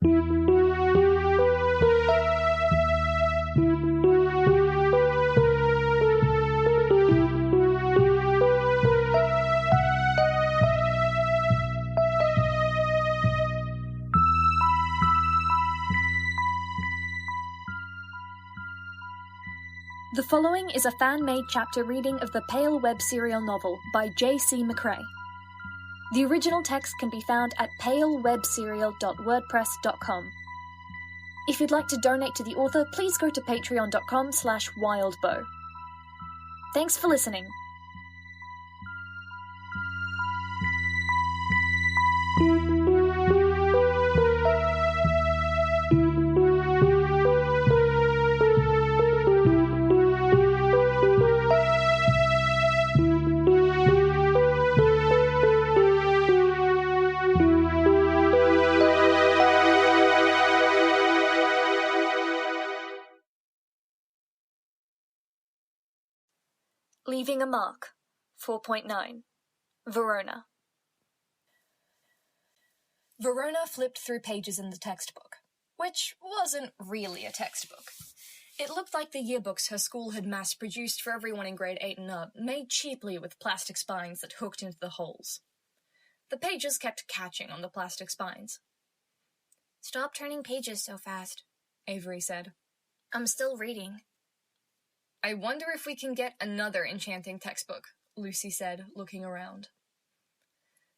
The following is a fan-made chapter reading of the Pale web serial novel by J.C. McCrae. The original text can be found at palewebserial.wordpress.com. If you'd like to donate to the author, please go to patreon.com/wildbow. Thanks for listening. Leaving a Mark, 4.9. Verona. Verona flipped through pages in the textbook, which wasn't really a textbook. It looked like the yearbooks her school had mass-produced for everyone in grade 8 and up, made cheaply with plastic spines that hooked into the holes. The pages kept catching on the plastic spines. "Stop turning pages so fast," Avery said. "I'm still reading." "I wonder if we can get another enchanting textbook," Lucy said, looking around.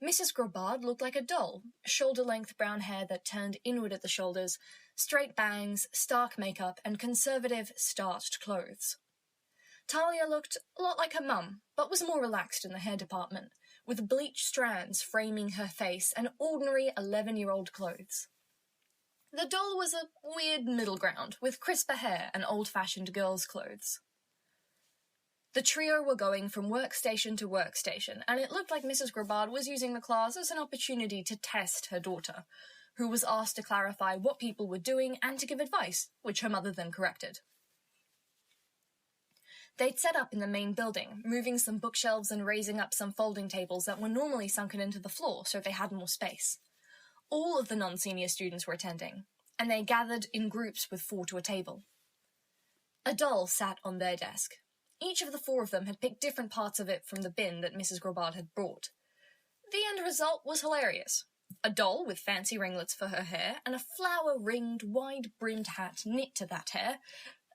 Mrs. Grobard looked like a doll, shoulder-length brown hair that turned inward at the shoulders, straight bangs, stark makeup, and conservative, starched clothes. Talia looked a lot like her mum, but was more relaxed in the hair department, with bleached strands framing her face and ordinary 11-year-old clothes. The doll was a weird middle ground, with crisper hair and old-fashioned girls' clothes. The trio were going from workstation to workstation, and it looked like Mrs. Grobard was using the class as an opportunity to test her daughter, who was asked to clarify what people were doing and to give advice, which her mother then corrected. They'd set up in the main building, moving some bookshelves and raising up some folding tables that were normally sunken into the floor so they had more space. All of the non-senior students were attending, and they gathered in groups with 4 to a table. A doll sat on their desk. Each of the 4 of them had picked different parts of it from the bin that Mrs. Grobard had brought. The end result was hilarious. A doll with fancy ringlets for her hair and a flower-ringed, wide-brimmed hat knit to that hair,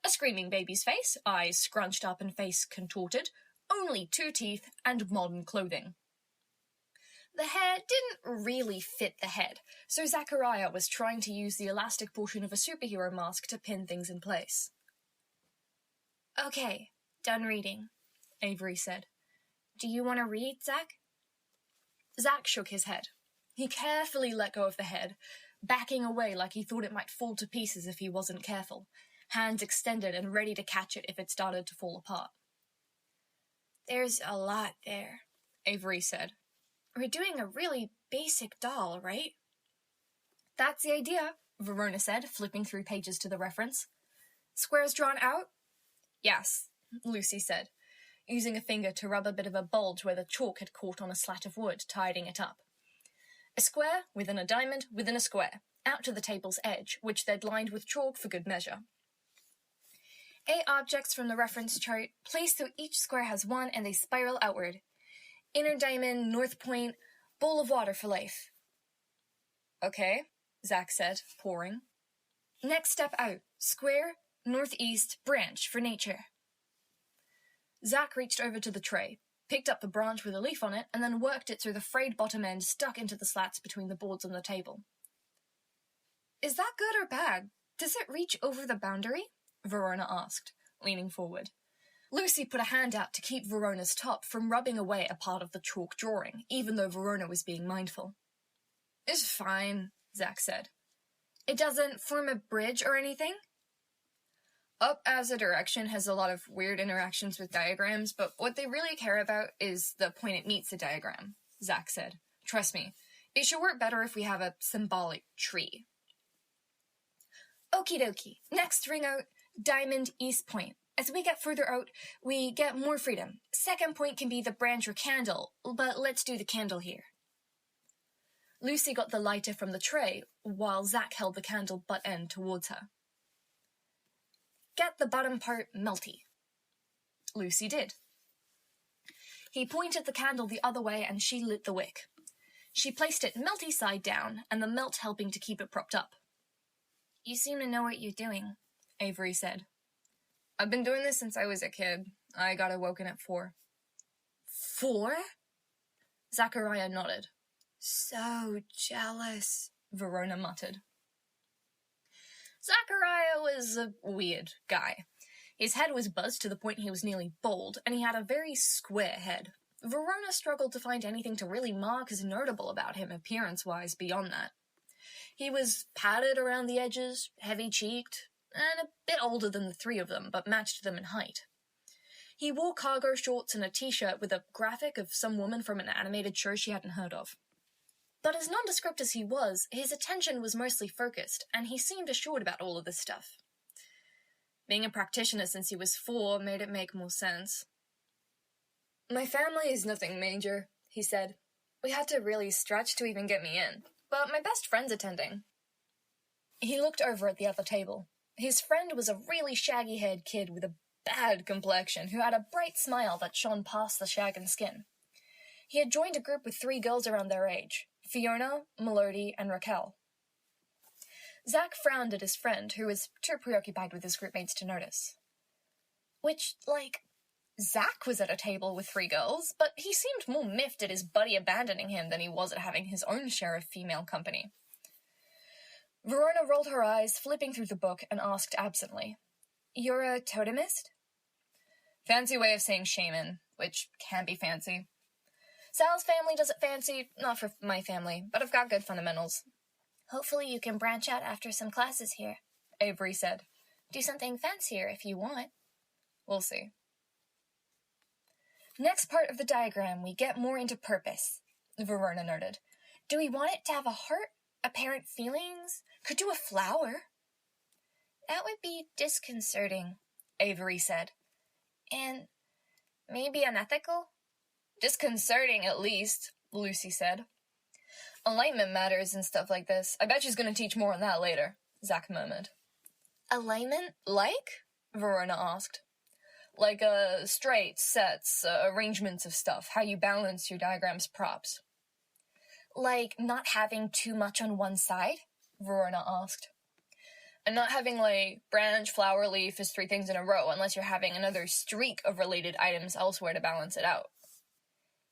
a screaming baby's face, eyes scrunched up and face contorted, only 2 teeth, and modern clothing. The hair didn't really fit the head, so Zachariah was trying to use the elastic portion of a superhero mask to pin things in place. "Okay, done reading," Avery said. "Do you want to read, Zach?" Zach shook his head. He carefully let go of the head, backing away like he thought it might fall to pieces if he wasn't careful, hands extended and ready to catch it if it started to fall apart. "There's a lot there," Avery said. "We're doing a really basic doll, right?" "That's the idea," Verona said, flipping through pages to the reference. "Squares drawn out?" "Yes," Lucy said, using a finger to rub a bit of a bulge where the chalk had caught on a slat of wood, tidying it up. A square, within a diamond, within a square, out to the table's edge, which they'd lined with chalk for good measure. 8 objects from the reference chart, placed so each square has 1 and they spiral outward. Inner diamond, north point, bowl of water for life. "Okay," Zach said, pouring. "Next step out, square, northeast, branch for nature." Zach reached over to the tray, picked up the branch with a leaf on it, and then worked it through the frayed bottom end stuck into the slats between the boards on the table. "Is that good or bad? Does it reach over the boundary?" Verona asked, leaning forward. Lucy put a hand out to keep Verona's top from rubbing away a part of the chalk drawing, even though Verona was being mindful. "It's fine," Zach said. "It doesn't form a bridge or anything?" "Up as a direction has a lot of weird interactions with diagrams, but what they really care about is the point it meets the diagram," Zach said. "Trust me, it should work better if we have a symbolic tree." "Okie dokie. Next ring out, diamond east point. As we get further out, we get more freedom. Second point can be the branch or candle, but let's do the candle here." Lucy got the lighter from the tray, while Zack held the candle butt end towards her. Get the bottom part melty. Lucy did. He pointed the candle the other way and she lit the wick. She placed it melty side down, and the melt helping to keep it propped up. You seem to know what you're doing, Avery said. I've been doing this since I was a kid. I got awoken at 4. 4? Zachariah nodded. So jealous, Verona muttered. Zachariah was a weird guy. His head was buzzed to the point he was nearly bald, and he had a very square head. Verona struggled to find anything to really mark as notable about him appearance-wise beyond that. He was padded around the edges, heavy-cheeked, and a bit older than the three of them, but matched them in height. He wore cargo shorts and a t-shirt with a graphic of some woman from an animated show she hadn't heard of. But as nondescript as he was, his attention was mostly focused, and he seemed assured about all of this stuff. Being a practitioner since he was 4 made it make more sense. My family is nothing major, he said. We had to really stretch to even get me in, but my best friend's attending. He looked over at the other table. His friend was a really shaggy-haired kid with a bad complexion who had a bright smile that shone past the shag and skin. He had joined a group with 3 girls around their age, Fiona, Melody, and Raquel. Zack frowned at his friend, who was too preoccupied with his groupmates to notice. Zack was at a table with 3 girls, but he seemed more miffed at his buddy abandoning him than he was at having his own share of female company. Verona rolled her eyes, flipping through the book, and asked absently, You're a totemist? Fancy way of saying shaman, which can be fancy. Sal's family does it fancy, not for my family, but I've got good fundamentals. Hopefully you can branch out after some classes here, Avery said. Do something fancier if you want. We'll see. Next part of the diagram, we get more into purpose, Verona noted. Do we want it to have a heart, apparent feelings? Could do a flower. That would be disconcerting, Avery said. And maybe unethical? Disconcerting, at least, Lucy said. Alignment matters and stuff like this. I bet she's going to teach more on that later, Zack murmured. Alignment? Like? Verona asked. Like, straight, sets, arrangements of stuff, how you balance your diagram's props. Like not having too much on one side? Verona asked. And not having, branch, flower, leaf as 3 things in a row, unless you're having another streak of related items elsewhere to balance it out.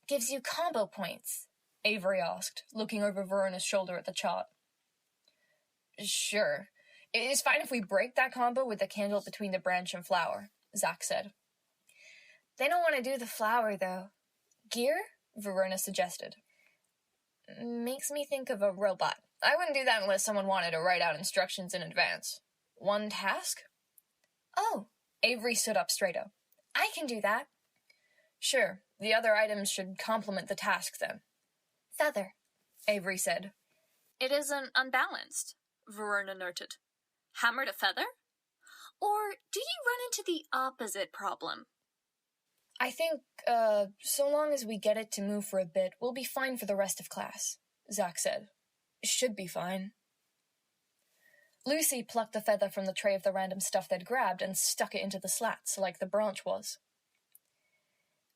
Gives you combo points, Avery asked, looking over Verona's shoulder at the chart. Sure. It's fine if we break that combo with the candle between the branch and flower, Zack said. They don't want to do the flower, though. Gear? Verona suggested. Makes me think of a robot. I wouldn't do that unless someone wanted to write out instructions in advance. One task? Oh, Avery stood up straighter. I can do that. Sure, the other items should complement the task then. Feather, Avery said. It isn't unbalanced, Verona noted. Hammered a feather? Or do you run into the opposite problem? I think, so long as we get it to move for a bit, we'll be fine for the rest of class, Zack said. Should be fine. Lucy plucked the feather from the tray of the random stuff they'd grabbed and stuck it into the slats, like the branch was.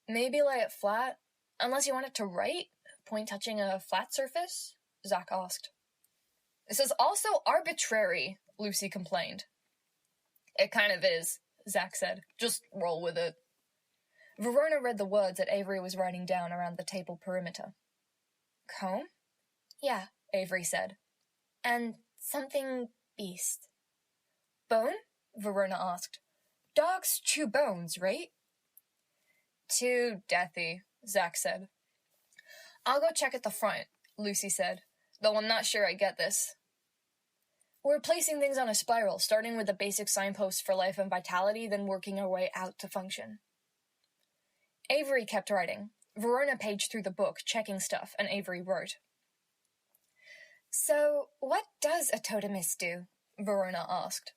Maybe lay it flat, unless you want it to write, point touching a flat surface, Zack asked. This is also arbitrary, Lucy complained. It kind of is, Zack said. Just roll with it. Verona read the words that Avery was writing down around the table perimeter. Comb? Yeah, Avery said. And something beast. Bone? Verona asked. Dogs chew bones, right? Too deathy, Zack said. I'll go check at the front, Lucy said, though I'm not sure I get this. We're placing things on a spiral, starting with the basic signposts for life and vitality, then working our way out to function. Avery kept writing. Verona paged through the book, checking stuff, and Avery wrote. So, what does a totemist do? Verona asked.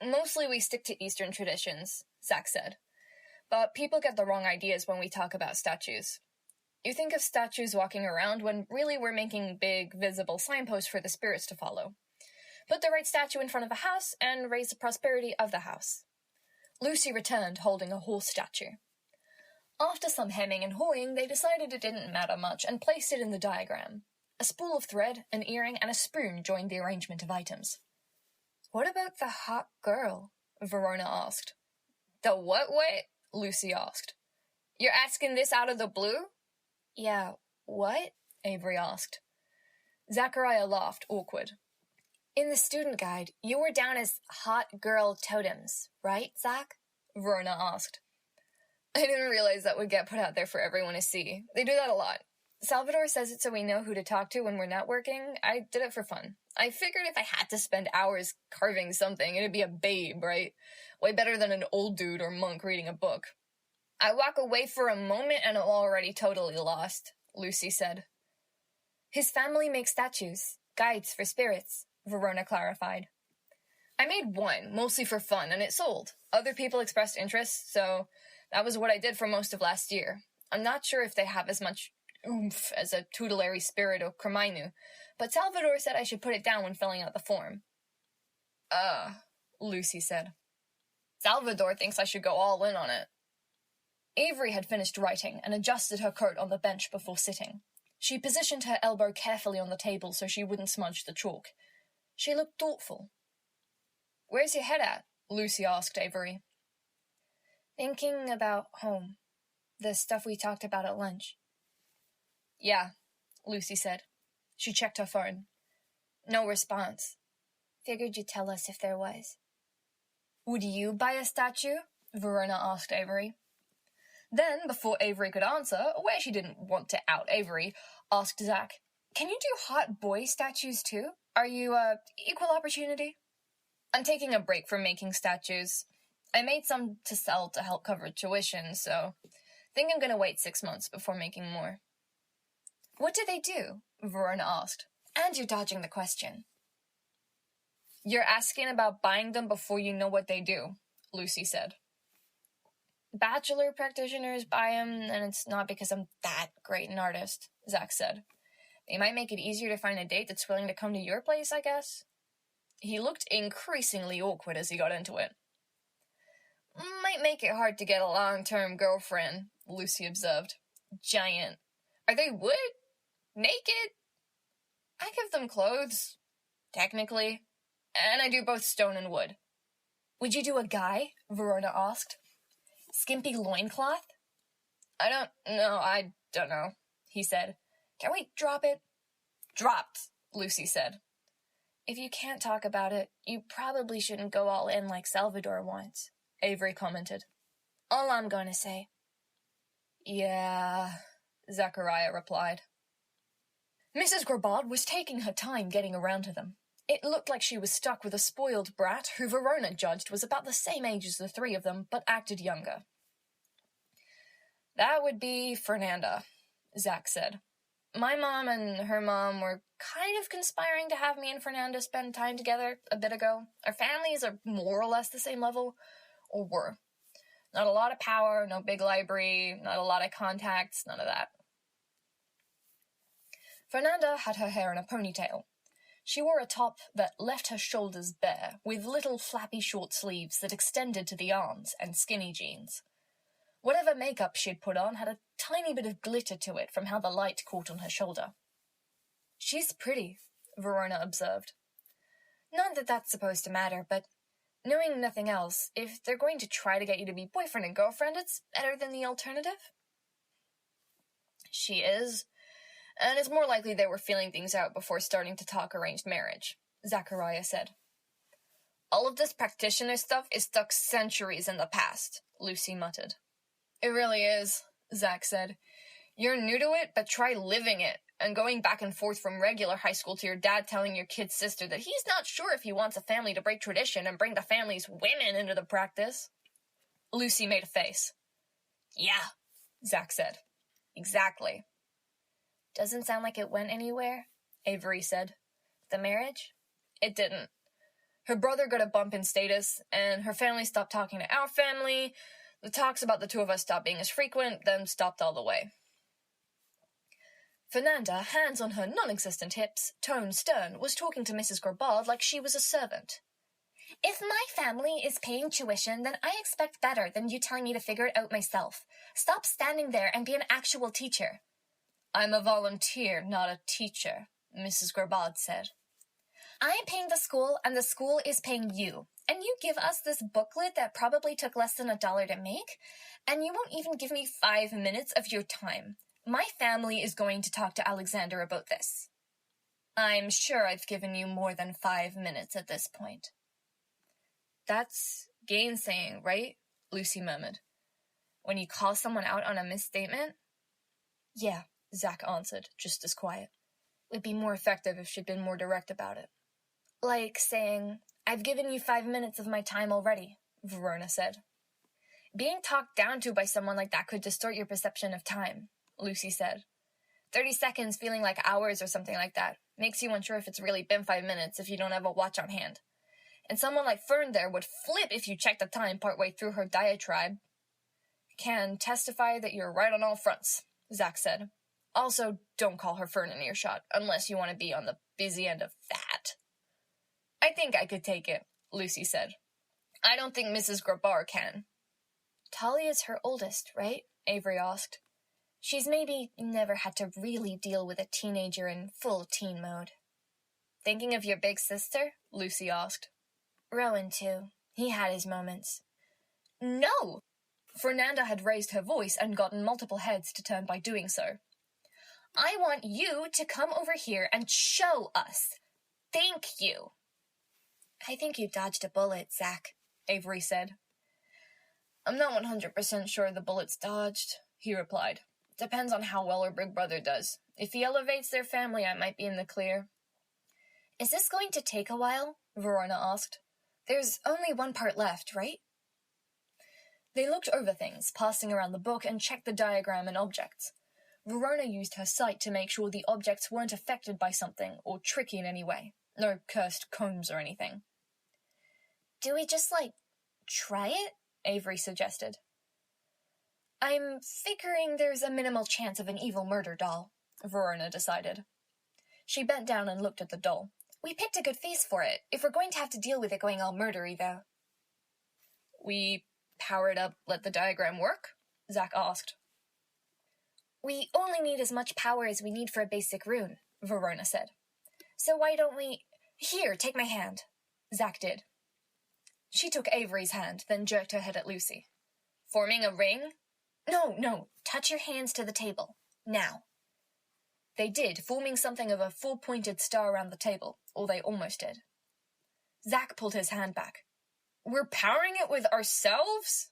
Mostly we stick to Eastern traditions, Zack said. But people get the wrong ideas when we talk about statues. You think of statues walking around when really we're making big, visible signposts for the spirits to follow. Put the right statue in front of a house and raise the prosperity of the house. Lucy returned, holding a horse statue. After some hemming and hawing, they decided it didn't matter much and placed it in the diagram. A spool of thread, an earring, and a spoon joined the arrangement of items. "What about the hot girl?" Verona asked. "The what way?" Lucy asked. "You're asking this out of the blue?" "Yeah, what?" Avery asked. Zachariah laughed, awkward. "In the student guide, you were down as hot girl totems, right, Zach?" Verona asked. "I didn't realize that would get put out there for everyone to see. They do that a lot. Salvador says it so we know who to talk to when we're networking. I did it for fun. I figured if I had to spend hours carving something, it'd be a babe, right? Way better than an old dude or monk reading a book." "I walk away for a moment and I'm already totally lost," Lucy said. "His family makes statues, guides for spirits," Verona clarified. "I made one, mostly for fun, and it sold. Other people expressed interest, so that was what I did for most of last year. I'm not sure if they have as much oomph as a tutelary spirit of Cremainu, but Salvador said I should put it down when filling out the form." Lucy said. "Salvador thinks I should go all in on it." Avery had finished writing and adjusted her coat on the bench before sitting. She positioned her elbow carefully on the table so she wouldn't smudge the chalk. She looked thoughtful. "Where's your head at?" Lucy asked Avery. "Thinking about home. The stuff we talked about at lunch." "Yeah," Lucy said. She checked her phone. No response. "Figured you'd tell us if there was." "Would you buy a statue?" Verona asked Avery. Then, before Avery could answer, a way she didn't want to out Avery, asked Zach, "Can you do hot boy statues too? Are you, equal opportunity?" "I'm taking a break from making statues. I made some to sell to help cover tuition, so think I'm gonna wait 6 months before making more." "What do they do?" Verona asked. "And you're dodging the question." "You're asking about buying them before you know what they do," Lucy said. "Bachelor practitioners buy them, and it's not because I'm that great an artist," Zach said. "They might make it easier to find a date that's willing to come to your place, I guess." He looked increasingly awkward as he got into it. "Might make it hard to get a long-term girlfriend," Lucy observed. "Giant. Are they wood? Naked?" "I give them clothes, technically. And I do both stone and wood." "Would you do a guy?" Verona asked. "Skimpy loincloth?" I don't know, he said. "Can we drop it?" "Dropped," Lucy said. "If you can't talk about it, you probably shouldn't go all in like Salvador wants," Avery commented. "All I'm gonna say." "Yeah," Zachariah replied. Mrs. Grabad was taking her time getting around to them. It looked like she was stuck with a spoiled brat who Verona judged was about the same age as the three of them, but acted younger. "That would be Fernanda," Zach said. "My mom and her mom were kind of conspiring to have me and Fernanda spend time together a bit ago. Our families are more or less the same level, or were. Not a lot of power, no big library, not a lot of contacts, none of that." Fernanda had her hair in a ponytail. She wore a top that left her shoulders bare, with little flappy short sleeves that extended to the arms, and skinny jeans. Whatever makeup she'd put on had a tiny bit of glitter to it from how the light caught on her shoulder. "She's pretty," Verona observed. "Not that that's supposed to matter, but knowing nothing else, if they're going to try to get you to be boyfriend and girlfriend, it's better than the alternative." "She is, and it's more likely they were feeling things out before starting to talk arranged marriage," Zachariah said. "All of this practitioner stuff is stuck centuries in the past," Lucy muttered. "It really is," Zach said. "You're new to it, but try living it, and going back and forth from regular high school to your dad telling your kid's sister that he's not sure if he wants a family to break tradition and bring the family's women into the practice." Lucy made a face. "Yeah," Zach said. "Exactly." "Doesn't sound like it went anywhere," Avery said. "The marriage?" "It didn't. Her brother got a bump in status, and her family stopped talking to our family. The talks about the two of us stopped being as frequent, then stopped all the way." Fernanda, hands on her non-existent hips, tone stern, was talking to Mrs. Grabard like she was a servant. If my family is paying tuition, then I expect better than you telling me to figure it out myself. Stop standing there and be an actual teacher. I'm a volunteer, not a teacher, Mrs. Grabard said. I'm paying the school, and the school is paying you. And you give us this booklet that probably took less than $1 to make, and you won't even give me 5 minutes of your time. My family is going to talk to Alexander about this. I'm sure I've given you more than 5 minutes at this point. That's gainsaying, right? Lucy murmured. When you call someone out on a misstatement? Yeah, Zach answered, just as quiet. It'd be more effective if she'd been more direct about it. Like saying, I've given you 5 minutes of my time already, Verona said. Being talked down to by someone like that could distort your perception of time, Lucy said. 30 seconds feeling like hours or something like that makes you unsure if it's really been 5 minutes if you don't have a watch on hand. And someone like Fern there would flip if you checked the time partway through her diatribe. Can testify that you're right on all fronts, Zach said. Also, don't call her Fern in earshot, unless you want to be on the busy end of that. I think I could take it, Lucy said. I don't think Mrs. Grabard can. Talia's her oldest, right? Avery asked. She's maybe never had to really deal with a teenager in full teen mode. Thinking of your big sister? Lucy asked. Rowan, too. He had his moments. No! Fernanda had raised her voice and gotten multiple heads to turn by doing so. I want you to come over here and show us. Thank you. I think you dodged a bullet, Zach, Avery said. I'm not 100% sure the bullet's dodged, he replied. Depends on how well her big brother does. If he elevates their family, I might be in the clear. Is this going to take a while? Verona asked. There's only one part left, right? They looked over things, passing around the book, and checked the diagram and objects. Verona used her sight to make sure the objects weren't affected by something or tricky in any way. No cursed combs or anything. Do we just, try it? Avery suggested. I'm figuring there's a minimal chance of an evil murder doll, Verona decided. She bent down and looked at the doll. We picked a good face for it, if we're going to have to deal with it going all murdery, though. We power it up, let the diagram work? Zach asked. We only need as much power as we need for a basic rune, Verona said. So why don't we... Here, take my hand. Zach did. She took Avery's hand, then jerked her head at Lucy. Forming a ring? No. Touch your hands to the table. Now. They did, forming something of a four-pointed star around the table, or they almost did. Zach pulled his hand back. We're powering it with ourselves?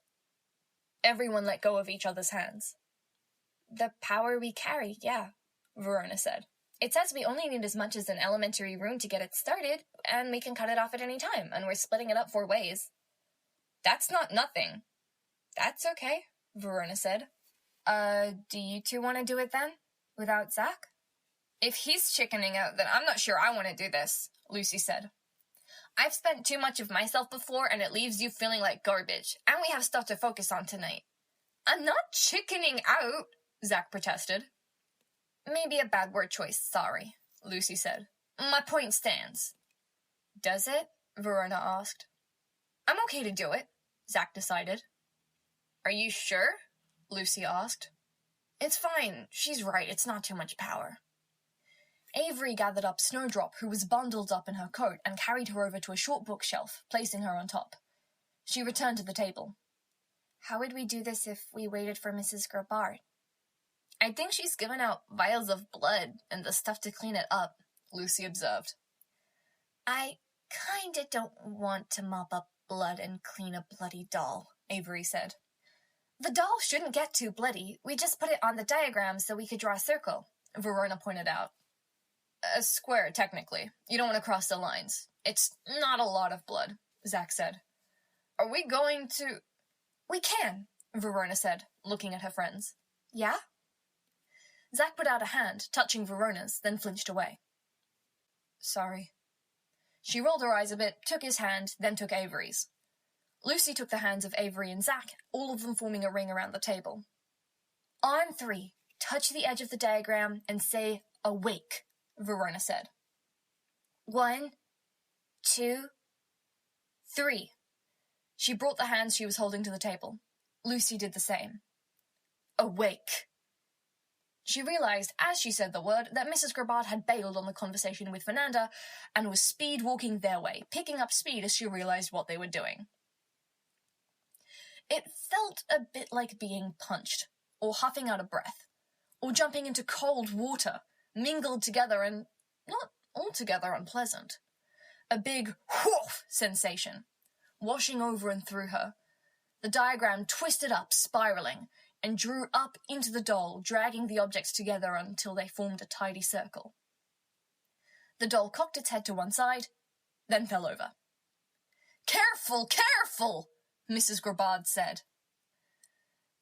Everyone let go of each other's hands. The power we carry, yeah, Verona said. It says we only need as much as an elementary rune to get it started, and we can cut it off at any time, and we're splitting it up 4 ways. That's not nothing. That's okay, Verona said. Do you two want to do it then? Without Zach? If he's chickening out, then I'm not sure I want to do this, Lucy said. I've spent too much of myself before, and it leaves you feeling like garbage, and we have stuff to focus on tonight. I'm not chickening out, Zach protested. Maybe a bad word choice, sorry, Lucy said. My point stands. Does it? Verona asked. I'm okay to do it, Zach decided. Are you sure? Lucy asked. It's fine. She's right. It's not too much power. Avery gathered up Snowdrop, who was bundled up in her coat, and carried her over to a short bookshelf, placing her on top. She returned to the table. How would we do this if we waited for Mrs. Grabard? I think she's given out vials of blood and the stuff to clean it up, Lucy observed. I kinda don't want to mop up blood and clean a bloody doll, Avery said. The doll shouldn't get too bloody. We just put it on the diagram so we could draw a circle, Verona pointed out. A square, technically. You don't want to cross the lines. It's not a lot of blood, Zach said. Are we going to... We can, Verona said, looking at her friends. Yeah? Zach put out a hand, touching Verona's, then flinched away. Sorry. She rolled her eyes a bit, took his hand, then took Avery's. Lucy took the hands of Avery and Zach, all of them forming a ring around the table. On 3, Touch the edge of the diagram and say, awake, Verona said. 1, 2, 3. She brought the hands she was holding to the table. Lucy did the same. Awake. She realized, as she said the word, that Mrs. Grabbard had bailed on the conversation with Fernanda and was speed-walking their way, picking up speed as she realized what they were doing. It felt a bit like being punched, or huffing out a breath, or jumping into cold water, mingled together and not altogether unpleasant. A big whoof sensation, washing over and through her. The diagram twisted up, spiraling, and drew up into the doll, dragging the objects together until they formed a tidy circle. The doll cocked its head to one side, then fell over. "Careful, careful!" Mrs. Grabbard said.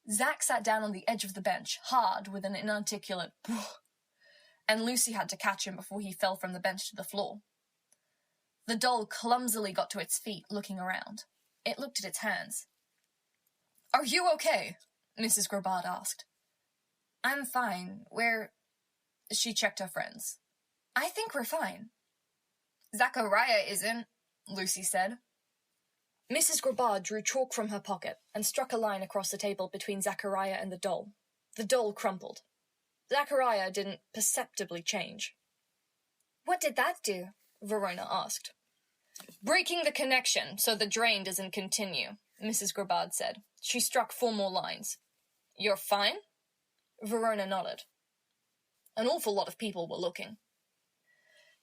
Zack sat down on the edge of the bench, hard, with an inarticulate "Pooh," and Lucy had to catch him before he fell from the bench to the floor. The doll clumsily got to its feet, looking around. It looked at its hands. "Are you okay?" Mrs. Grabbard asked. "I'm fine. She checked her friends. "I think we're fine." "Zachariah isn't," Lucy said. Mrs. Grabbard drew chalk from her pocket and struck a line across the table between Zachariah and the doll. The doll crumpled. Zachariah didn't perceptibly change. "What did that do?" Verona asked. "Breaking the connection so the drain doesn't continue," Mrs. Grabbard said. She struck 4 more lines. "You're fine?" Verona nodded. An awful lot of people were looking.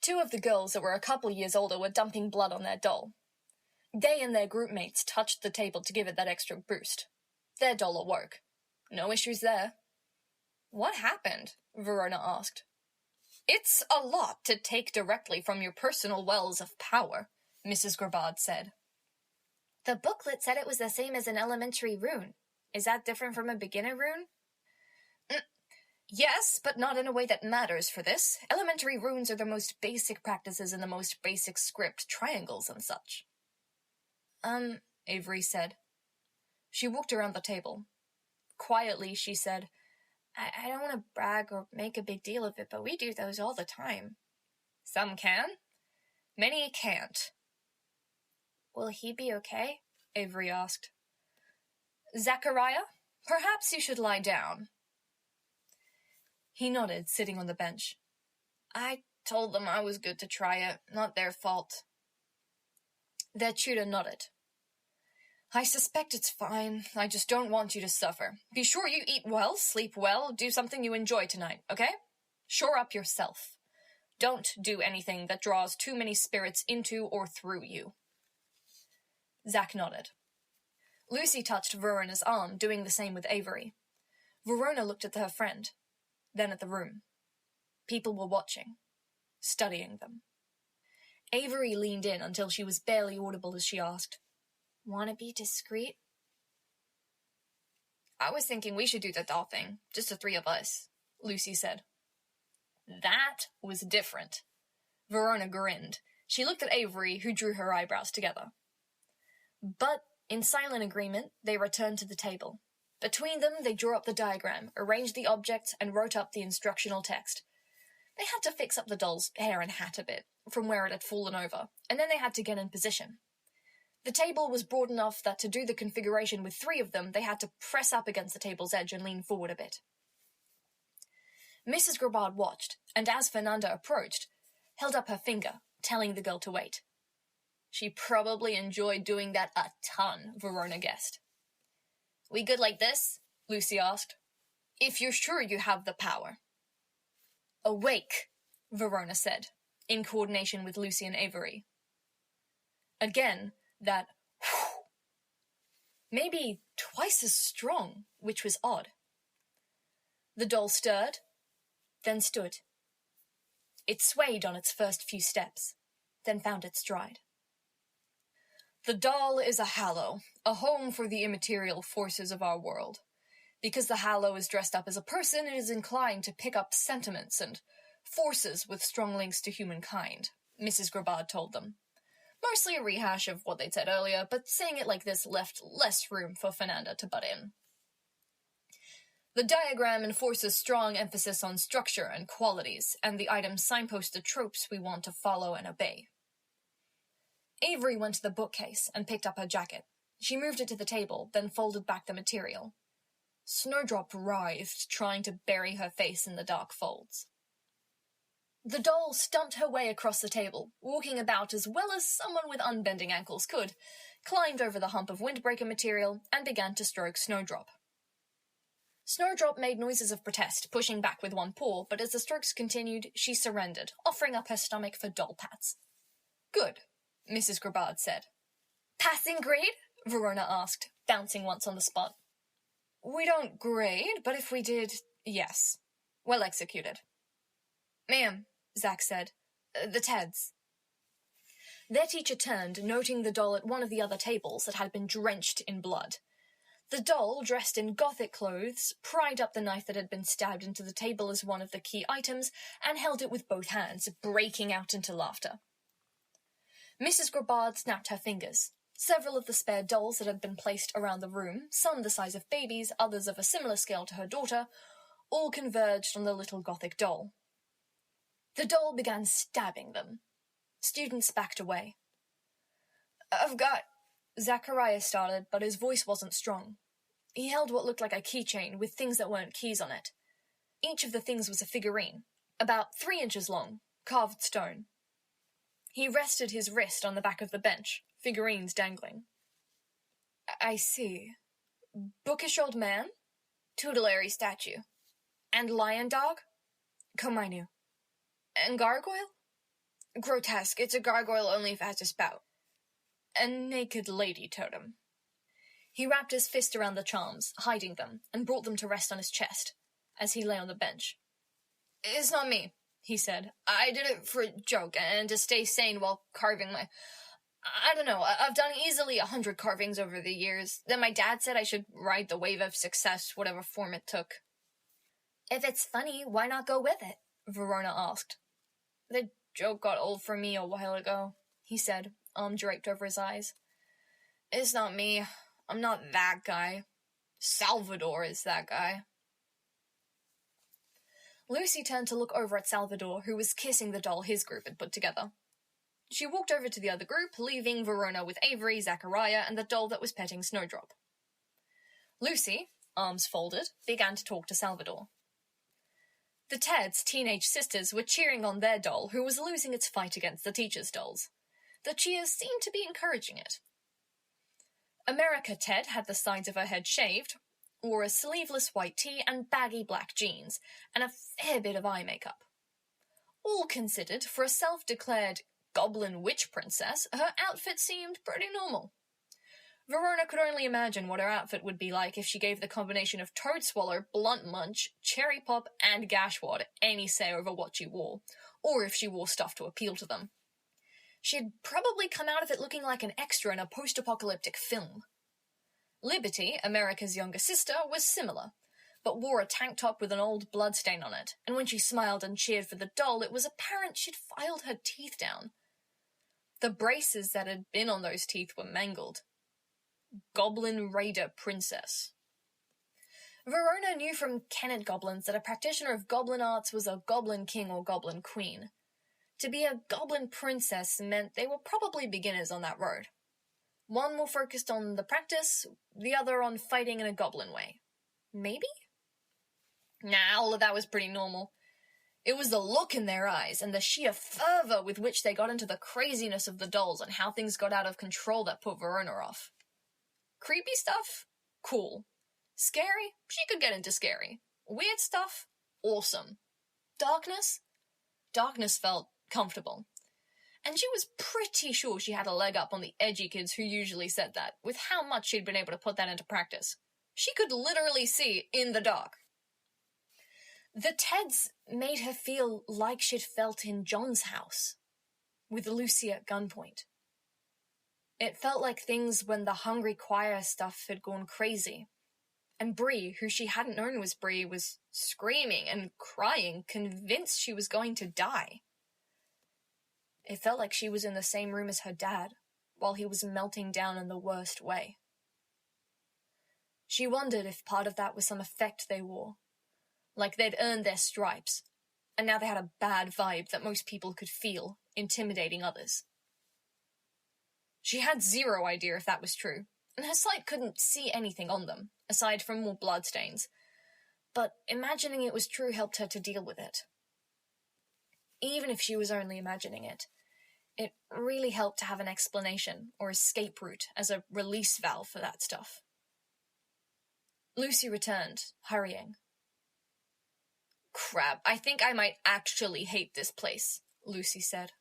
2 of the girls that were a couple years older were dumping blood on their doll. They and their group mates touched the table to give it that extra boost. Their doll awoke. No issues there. "What happened?" Verona asked. "It's a lot to take directly from your personal wells of power," Mrs. Grabbard said. "The booklet said it was the same as an elementary rune. Is that different from a beginner rune?" Yes, but not in a way that matters for this. Elementary runes are the most basic practices in the most basic script, triangles and such." Avery said. She walked around the table. Quietly, she said, I don't want to brag or make a big deal of it, but we do those all the time." "Some can. Many can't." "Will he be okay?" Avery asked. "Zachariah, perhaps you should lie down." He nodded, sitting on the bench. "I told them I was good to try it. Not their fault." Their tutor nodded. "I suspect it's fine. I just don't want you to suffer. Be sure you eat well, sleep well, do something you enjoy tonight, okay? Shore up yourself. Don't do anything that draws too many spirits into or through you." Zack nodded. Lucy touched Verona's arm, doing the same with Avery. Verona looked at her friend, then at the room. People were watching, studying them. Avery leaned in until she was barely audible as she asked, "Want to be discreet?" "I was thinking we should do the doll thing, just the 3 of us," Lucy said. That was different. Verona grinned. She looked at Avery, who drew her eyebrows together. But, in silent agreement, they returned to the table. Between them, they drew up the diagram, arranged the objects, and wrote up the instructional text. They had to fix up the doll's hair and hat a bit, from where it had fallen over, and then they had to get in position. The table was broad enough that to do the configuration with 3 of them, they had to press up against the table's edge and lean forward a bit. Mrs. Grabbard watched, and as Fernanda approached, held up her finger, telling the girl to wait. She probably enjoyed doing that a ton, Verona guessed. "We good like this?" Lucy asked. "If you're sure you have the power." "Awake," Verona said, in coordination with Lucy and Avery. Again, that whew, maybe twice as strong, which was odd. The doll stirred, then stood. It swayed on its first few steps, then found its stride. "The doll is a hallow, a home for the immaterial forces of our world. Because the hallow is dressed up as a person, it is inclined to pick up sentiments and forces with strong links to humankind," Mrs. Grabbard told them. Mostly a rehash of what they'd said earlier, but saying it like this left less room for Fernanda to butt in. The diagram enforces strong emphasis on structure and qualities, and the items signpost the tropes we want to follow and obey. Avery went to the bookcase and picked up her jacket. She moved it to the table, then folded back the material. Snowdrop writhed, trying to bury her face in the dark folds. The doll stumped her way across the table, walking about as well as someone with unbending ankles could, climbed over the hump of windbreaker material, and began to stroke Snowdrop. Snowdrop made noises of protest, pushing back with one paw, but as the strokes continued, she surrendered, offering up her stomach for doll pats. "Good," Mrs. Grabard said. "Passing grade?" Verona asked, bouncing once on the spot. "We don't grade, but if we did, yes. Well executed." "Ma'am," Zack said, "the Teds." Their teacher turned, noting the doll at one of the other tables that had been drenched in blood. The doll, dressed in gothic clothes, pried up the knife that had been stabbed into the table as one of the key items and held it with both hands, breaking out into laughter. Mrs. Grabard snapped her fingers. Several of the spare dolls that had been placed around the room, some the size of babies, others of a similar scale to her daughter, all converged on the little gothic doll. The doll began stabbing them. Students backed away. "I've got..." Zachariah started, but his voice wasn't strong. He held what looked like a keychain with things that weren't keys on it. Each of the things was a figurine, about 3 inches long, carved stone. He rested his wrist on the back of the bench, figurines dangling. "I see. Bookish old man? Tutelary statue. And lion dog? Komainu. And gargoyle? Grotesque, it's a gargoyle only if it has a spout. And naked lady totem." He wrapped his fist around the charms, hiding them, and brought them to rest on his chest, as he lay on the bench. "It's not me," he said. "I did it for a joke, and to stay sane while carving my... I don't know, I've done easily 100 carvings over the years. Then my dad said I should ride the wave of success, whatever form it took." "If it's funny, why not go with it?" Verona asked. "The joke got old for me a while ago," he said, arm draped over his eyes. "It's not me. I'm not that guy. Salvador is that guy." Lucy turned to look over at Salvador, who was kissing the doll his group had put together. She walked over to the other group, leaving Verona with Avery, Zachariah, and the doll that was petting Snowdrop. Lucy, arms folded, began to talk to Salvador. The Ted's teenage sisters were cheering on their doll, who was losing its fight against the teacher's dolls. The cheers seemed to be encouraging it. America Ted had the sides of her head shaved, wore a sleeveless white tee and baggy black jeans, and a fair bit of eye makeup. All considered, for a self-declared goblin witch princess, her outfit seemed pretty normal. Verona could only imagine what her outfit would be like if she gave the combination of Toad Swallow, Blunt Munch, Cherry Pop, and Gashwad any say over what she wore, or if she wore stuff to appeal to them. She'd probably come out of it looking like an extra in a post-apocalyptic film. Liberty, America's younger sister, was similar, but wore a tank top with an old bloodstain on it, and when she smiled and cheered for the doll, it was apparent she'd filed her teeth down. The braces that had been on those teeth were mangled. Goblin Raider Princess. Verona knew from Kennet goblins that a practitioner of goblin arts was a goblin king or goblin queen. To be a goblin princess meant they were probably beginners on that road. One more focused on the practice, the other on fighting in a goblin way. Maybe? Nah, all of that was pretty normal. It was the look in their eyes and the sheer fervor with which they got into the craziness of the dolls and how things got out of control that put Verona off. Creepy stuff? Cool. Scary? She could get into scary. Weird stuff? Awesome. Darkness? Darkness felt comfortable. And she was pretty sure she had a leg up on the edgy kids who usually said that, with how much she'd been able to put that into practice. She could literally see in the dark. The Teds made her feel like she'd felt in John's house, with Lucy at gunpoint. It felt like things when the hungry choir stuff had gone crazy, and Bree, who she hadn't known was Bree, was screaming and crying, convinced she was going to die. It felt like she was in the same room as her dad, while he was melting down in the worst way. She wondered if part of that was some effect they wore. Like they'd earned their stripes, and now they had a bad vibe that most people could feel, intimidating others. She had zero idea if that was true, and her sight couldn't see anything on them, aside from more bloodstains. But imagining it was true helped her to deal with it. Even if she was only imagining it, it really helped to have an explanation or escape route as a release valve for that stuff. Lucy returned, hurrying. "Crap, I think I might actually hate this place," Lucy said.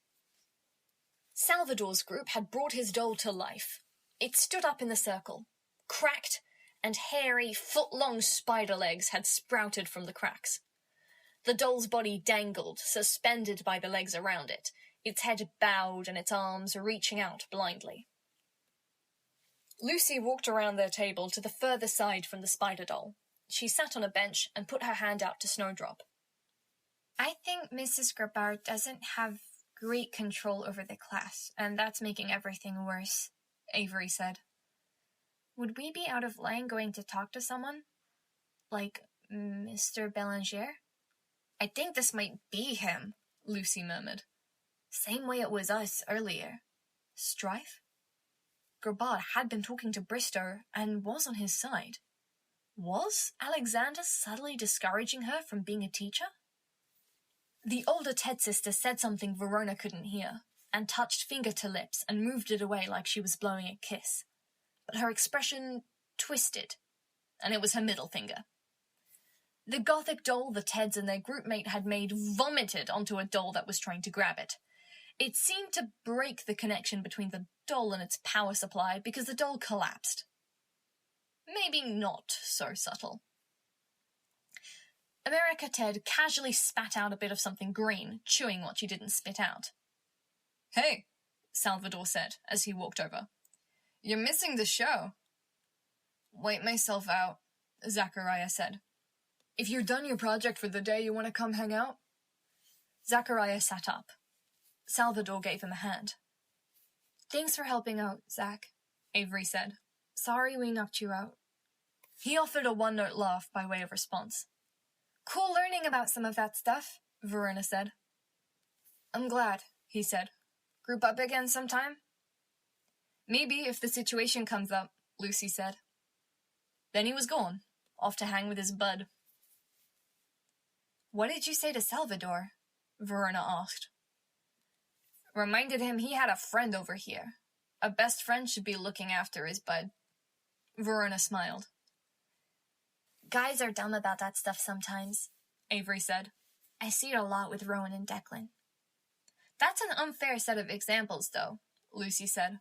Salvador's group had brought his doll to life. It stood up in the circle. Cracked and hairy, foot-long spider legs had sprouted from the cracks. The doll's body dangled, suspended by the legs around it, its head bowed and its arms reaching out blindly. Lucy walked around their table to the further side from the spider doll. She sat on a bench and put her hand out to Snowdrop. "I think Mrs. Grabar doesn't have great control over the class, and that's making everything worse," Avery said. "Would we be out of line going to talk to someone? Like Mr. Belanger?" "I think this might be him," Lucy murmured. "Same way it was us earlier." Strife? Grabar had been talking to Bristow and was on his side. Was Alexander subtly discouraging her from being a teacher? The older Ted sister said something Verona couldn't hear, and touched finger to lips and moved it away like she was blowing a kiss. But her expression twisted, and it was her middle finger. The gothic doll the Teds and their groupmate had made vomited onto a doll that was trying to grab it. It seemed to break the connection between the doll and its power supply because the doll collapsed. Maybe not so subtle. America Ted casually spat out a bit of something green, chewing what she didn't spit out. "Hey," Salvador said as he walked over. "You're missing the show." "Wait myself out," Zachariah said. "If you're done your project for the day, you want to come hang out?" Zachariah sat up. Salvador gave him a hand. "Thanks for helping out, Zach," Avery said. "Sorry we knocked you out." He offered a one-note laugh by way of response. "Cool learning about some of that stuff," Verona said. "I'm glad," he said. "Group up again sometime?" "Maybe if the situation comes up," Lucy said. Then he was gone, off to hang with his bud. "What did you say to Salvador?" Verona asked. "Reminded him he had a friend over here. A best friend should be looking after his bud." Verona smiled. "Guys are dumb about that stuff sometimes," Avery said. "I see it a lot with Rowan and Declan." "That's an unfair set of examples, though," Lucy said.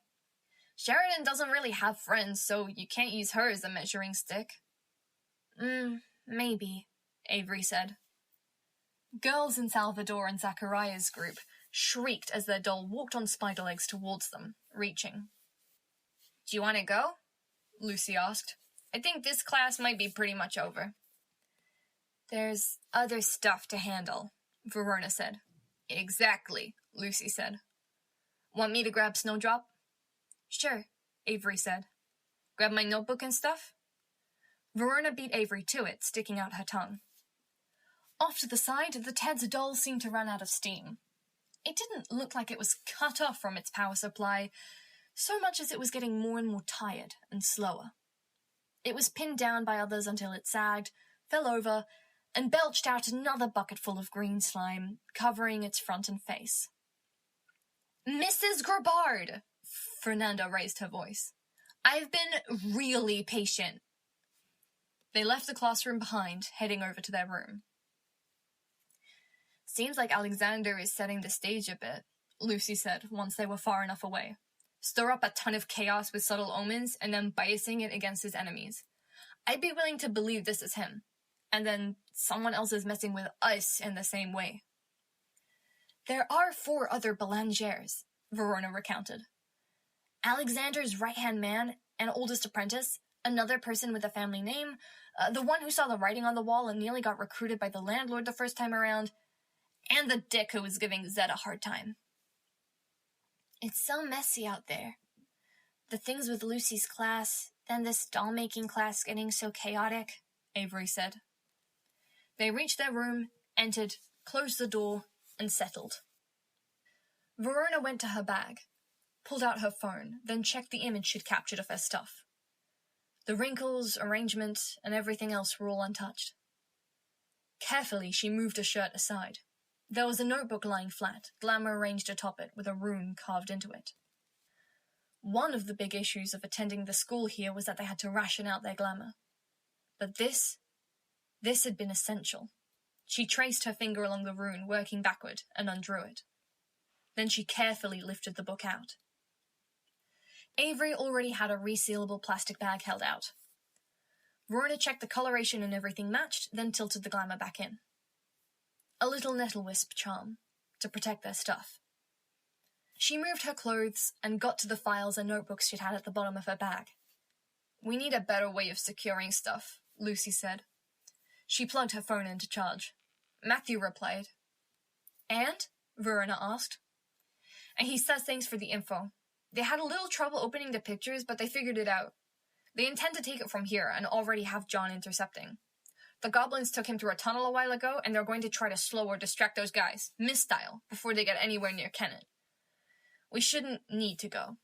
"Sheridan doesn't really have friends, so you can't use her as a measuring stick." Maybe," Avery said. Girls in Salvador and Zachariah's group shrieked as their doll walked on spider legs towards them, reaching. "Do you want to go?" Lucy asked. "I think this class might be pretty much over." "There's other stuff to handle," Verona said. "Exactly," Lucy said. "Want me to grab Snowdrop?" "Sure," Avery said. "Grab my notebook and stuff?" Verona beat Avery to it, sticking out her tongue. Off to the side, the Ted's doll seemed to run out of steam. It didn't look like it was cut off from its power supply, so much as it was getting more and more tired and slower. It was pinned down by others until it sagged, fell over, and belched out another bucketful of green slime, covering its front and face. "Mrs. Grabard!" Fernanda raised her voice. "I've been really patient." They left the classroom behind, heading over to their room. "Seems like Alexander is setting the stage a bit," Lucy said once they were far enough away. "Stir up a ton of chaos with subtle omens and then biasing it against his enemies. I'd be willing to believe this is him. And then someone else is messing with us in the same way." "There are 4 other Belangers," Verona recounted. "Alexander's right-hand man and oldest apprentice, another person with a family name, the one who saw the writing on the wall and nearly got recruited by the landlord the first time around, and the dick who was giving Zed a hard time." "It's so messy out there." The things with Lucy's class, then this doll-making class getting so chaotic, Avery said. They reached their room, entered, closed the door, and settled. Verona went to her bag, pulled out her phone, then checked the image she'd captured of her stuff. The wrinkles, arrangement, and everything else were all untouched. Carefully, she moved her shirt aside. There was a notebook lying flat, glamour arranged atop it, with a rune carved into it. One of the big issues of attending the school here was that they had to ration out their glamour. But this had been essential. She traced her finger along the rune, working backward, and undrew it. Then she carefully lifted the book out. Avery already had a resealable plastic bag held out. Verona checked the coloration and everything matched, then tilted the glamour back in. A little nettle wisp charm, to protect their stuff. She moved her clothes and got to the files and notebooks she'd had at the bottom of her bag. "We need a better way of securing stuff," Lucy said. She plugged her phone into charge. Matthew replied. "And?" Verona asked. "And he says thanks for the info. They had a little trouble opening the pictures, but they figured it out. They intend to take it from here and already have John intercepting. The goblins took him through a tunnel a while ago, and they're going to try to slow or distract those guys, Miss-style, before they get anywhere near Kennett. We shouldn't need to go."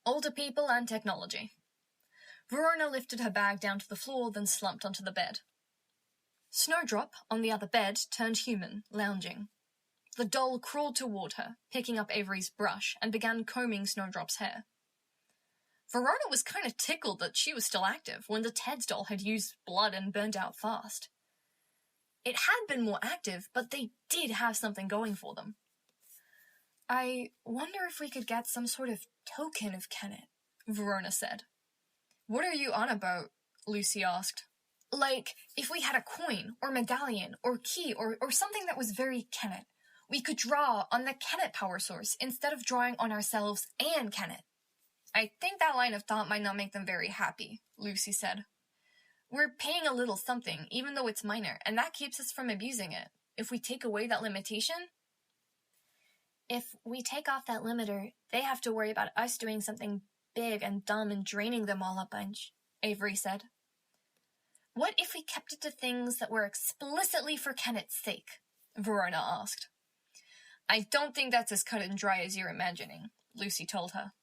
Older people and technology. Verona lifted her bag down to the floor, then slumped onto the bed. Snowdrop, on the other bed, turned human, lounging. The doll crawled toward her, picking up Avery's brush, and began combing Snowdrop's hair. Verona was kind of tickled that she was still active when the Ted's doll had used blood and burnt out fast. It had been more active, but they did have something going for them. "I wonder if we could get some sort of token of Kennett," Verona said. "What are you on about?" Lucy asked. "Like, if we had a coin, or medallion, or key, or something that was very Kennett. We could draw on the Kennett power source instead of drawing on ourselves and Kennett." "I think that line of thought might not make them very happy," Lucy said. "We're paying a little something, even though it's minor, and that keeps us from abusing it. If we take away that limitation..." "If we take off that limiter, they have to worry about us doing something big and dumb and draining them all a bunch," Avery said. "What if we kept it to things that were explicitly for Kennett's sake?" Verona asked. "I don't think that's as cut and dry as you're imagining," Lucy told her.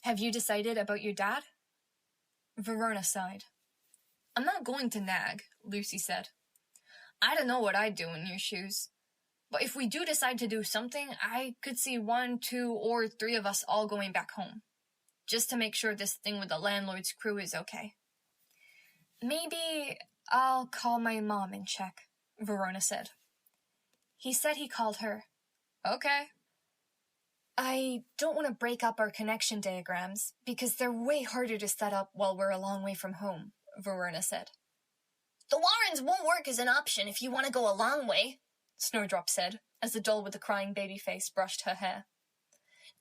"Have you decided about your dad?" Verona sighed. "I'm not going to nag," Lucy said. "I don't know what I'd do in your shoes. But if we do decide to do something, I could see 1, 2, or 3 of us all going back home. Just to make sure this thing with the landlord's crew is okay." "Maybe I'll call my mom and check," Verona said. He said he called her. "Okay." "I don't want to break up our connection diagrams, because they're way harder to set up while we're a long way from home," Verona said. "The Warrens won't work as an option if you want to go a long way," Snowdrop said, as the doll with the crying baby face brushed her hair.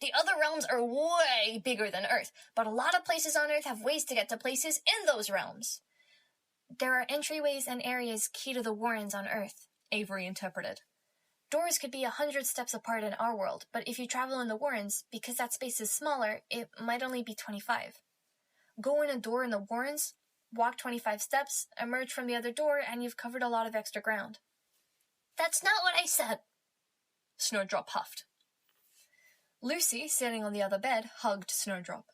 "The other realms are way bigger than Earth, but a lot of places on Earth have ways to get to places in those realms." "There are entryways and areas key to the Warrens on Earth," Avery interpreted. "Doors could be 100 steps apart in our world, but if you travel in the Warrens, because that space is smaller, it might only be 25. Go in a door in the Warrens, walk 25 steps, emerge from the other door, and you've covered a lot of extra ground." "That's not what I said," Snowdrop huffed. Lucy, sitting on the other bed, hugged Snowdrop.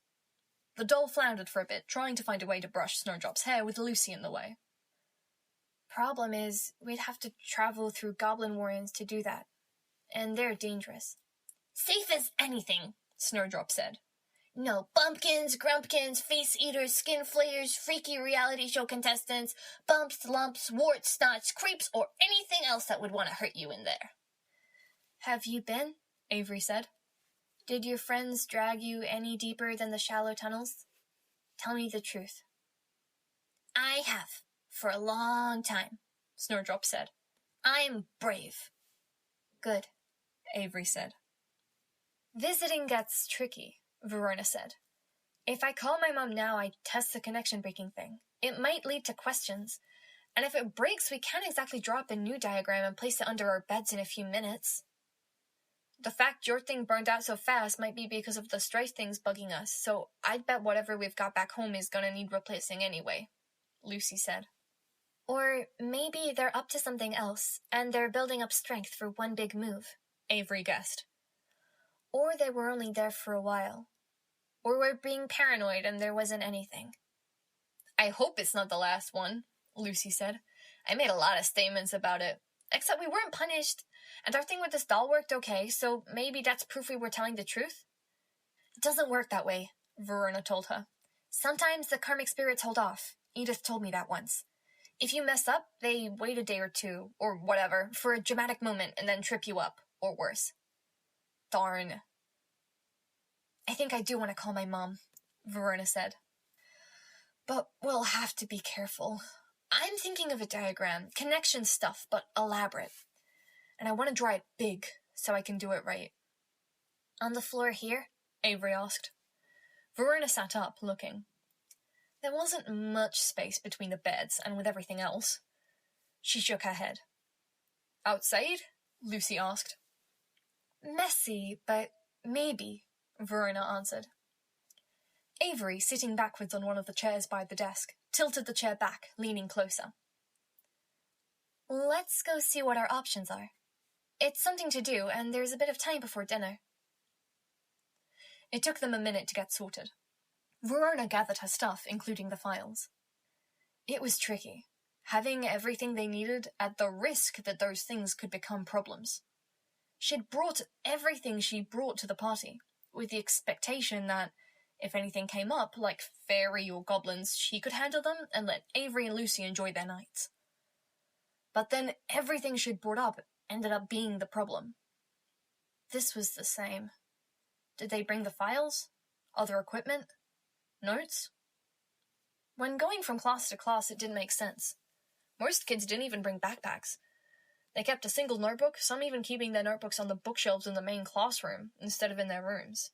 The doll floundered for a bit, trying to find a way to brush Snowdrop's hair with Lucy in the way. "Problem is, we'd have to travel through goblin warrens to do that. And they're dangerous." "Safe as anything," Snowdrop said. "No bumpkins, grumpkins, face eaters, skin flayers, freaky reality show contestants, bumps, lumps, warts, snots, creeps, or anything else that would want to hurt you in there." "Have you been?" Avery said. "Did your friends drag you any deeper than the shallow tunnels? Tell me the truth." "I have. For a long time," Snowdrop said. "I'm brave." "Good," Avery said. "Visiting gets tricky," Verona said. "If I call my mom now, I test the connection-breaking thing. It might lead to questions. And if it breaks, we can't exactly draw up a new diagram and place it under our beds in a few minutes." The fact your thing burned out so fast might be because of the strife things bugging us, so I'd bet whatever we've got back home is gonna need replacing anyway, Lucy said. Or maybe they're up to something else, and they're building up strength for one big move, Avery guessed. Or they were only there for a while. Or we're being paranoid and there wasn't anything. I hope it's not the last one, Lucy said. I made a lot of statements about it, except we weren't punished, and our thing with this doll worked okay, so maybe that's proof we were telling the truth? It doesn't work that way, Verona told her. Sometimes the karmic spirits hold off. Edith told me that once. If you mess up, they wait a day or two, or whatever, for a dramatic moment and then trip you up, or worse. Darn. I think I do want to call my mom, Verona said. But we'll have to be careful. I'm thinking of a diagram, connection stuff, but elaborate. And I want to draw it big, so I can do it right. On the floor here? Avery asked. Verona sat up, looking. There wasn't much space between the beds and with everything else. She shook her head. Outside? Lucy asked. Messy, but maybe, Verona answered. Avery, sitting backwards on one of the chairs by the desk, tilted the chair back, leaning closer. Let's go see what our options are. It's something to do, and there's a bit of time before dinner. It took them a minute to get sorted. Verona gathered her stuff, including the files. It was tricky, having everything they needed at the risk that those things could become problems. She'd brought everything she brought to the party, with the expectation that, if anything came up, like fairy or goblins, she could handle them and let Avery and Lucy enjoy their nights. But then everything she'd brought up ended up being the problem. This was the same. Did they bring the files? Other equipment? Notes? When going from class to class, it didn't make sense. Most kids didn't even bring backpacks. They kept a single notebook, some even keeping their notebooks on the bookshelves in the main classroom, instead of in their rooms.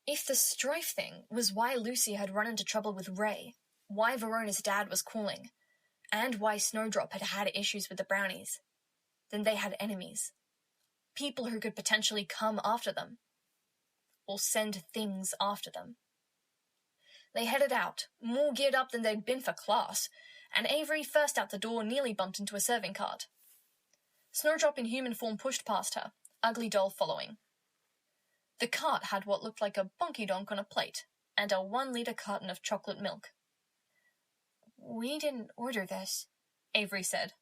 If the strife thing was why Lucy had run into trouble with Ray, why Verona's dad was calling, and why Snowdrop had had issues with the brownies, then they had enemies. People who could potentially come after them, or send things after them. They headed out, more geared up than they'd been for class, and Avery, first out the door, nearly bumped into a serving cart. Snowdrop in human form pushed past her, Ugly Doll following. The cart had what looked like a bonky donk on a plate, and a 1-liter carton of chocolate milk. We didn't order this, Avery said.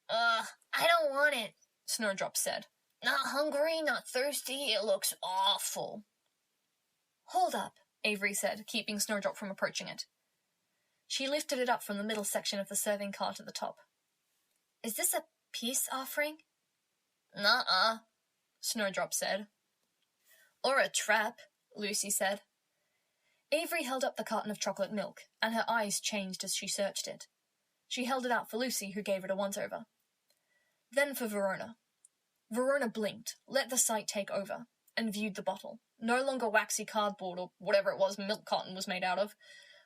I don't want it, Snowdrop said. Not hungry, not thirsty, it looks awful. Hold up, Avery said, keeping Snowdrop from approaching it. She lifted it up from the middle section of the serving cart at the top. Is this a peace offering? Nuh-uh, Snowdrop said. Or a trap, Lucy said. Avery held up the carton of chocolate milk, and her eyes changed as she searched it. She held it out for Lucy, who gave it a once-over. Then for Verona. Verona blinked, let the sight take over, and viewed the bottle. No longer waxy cardboard or whatever it was milk carton was made out of,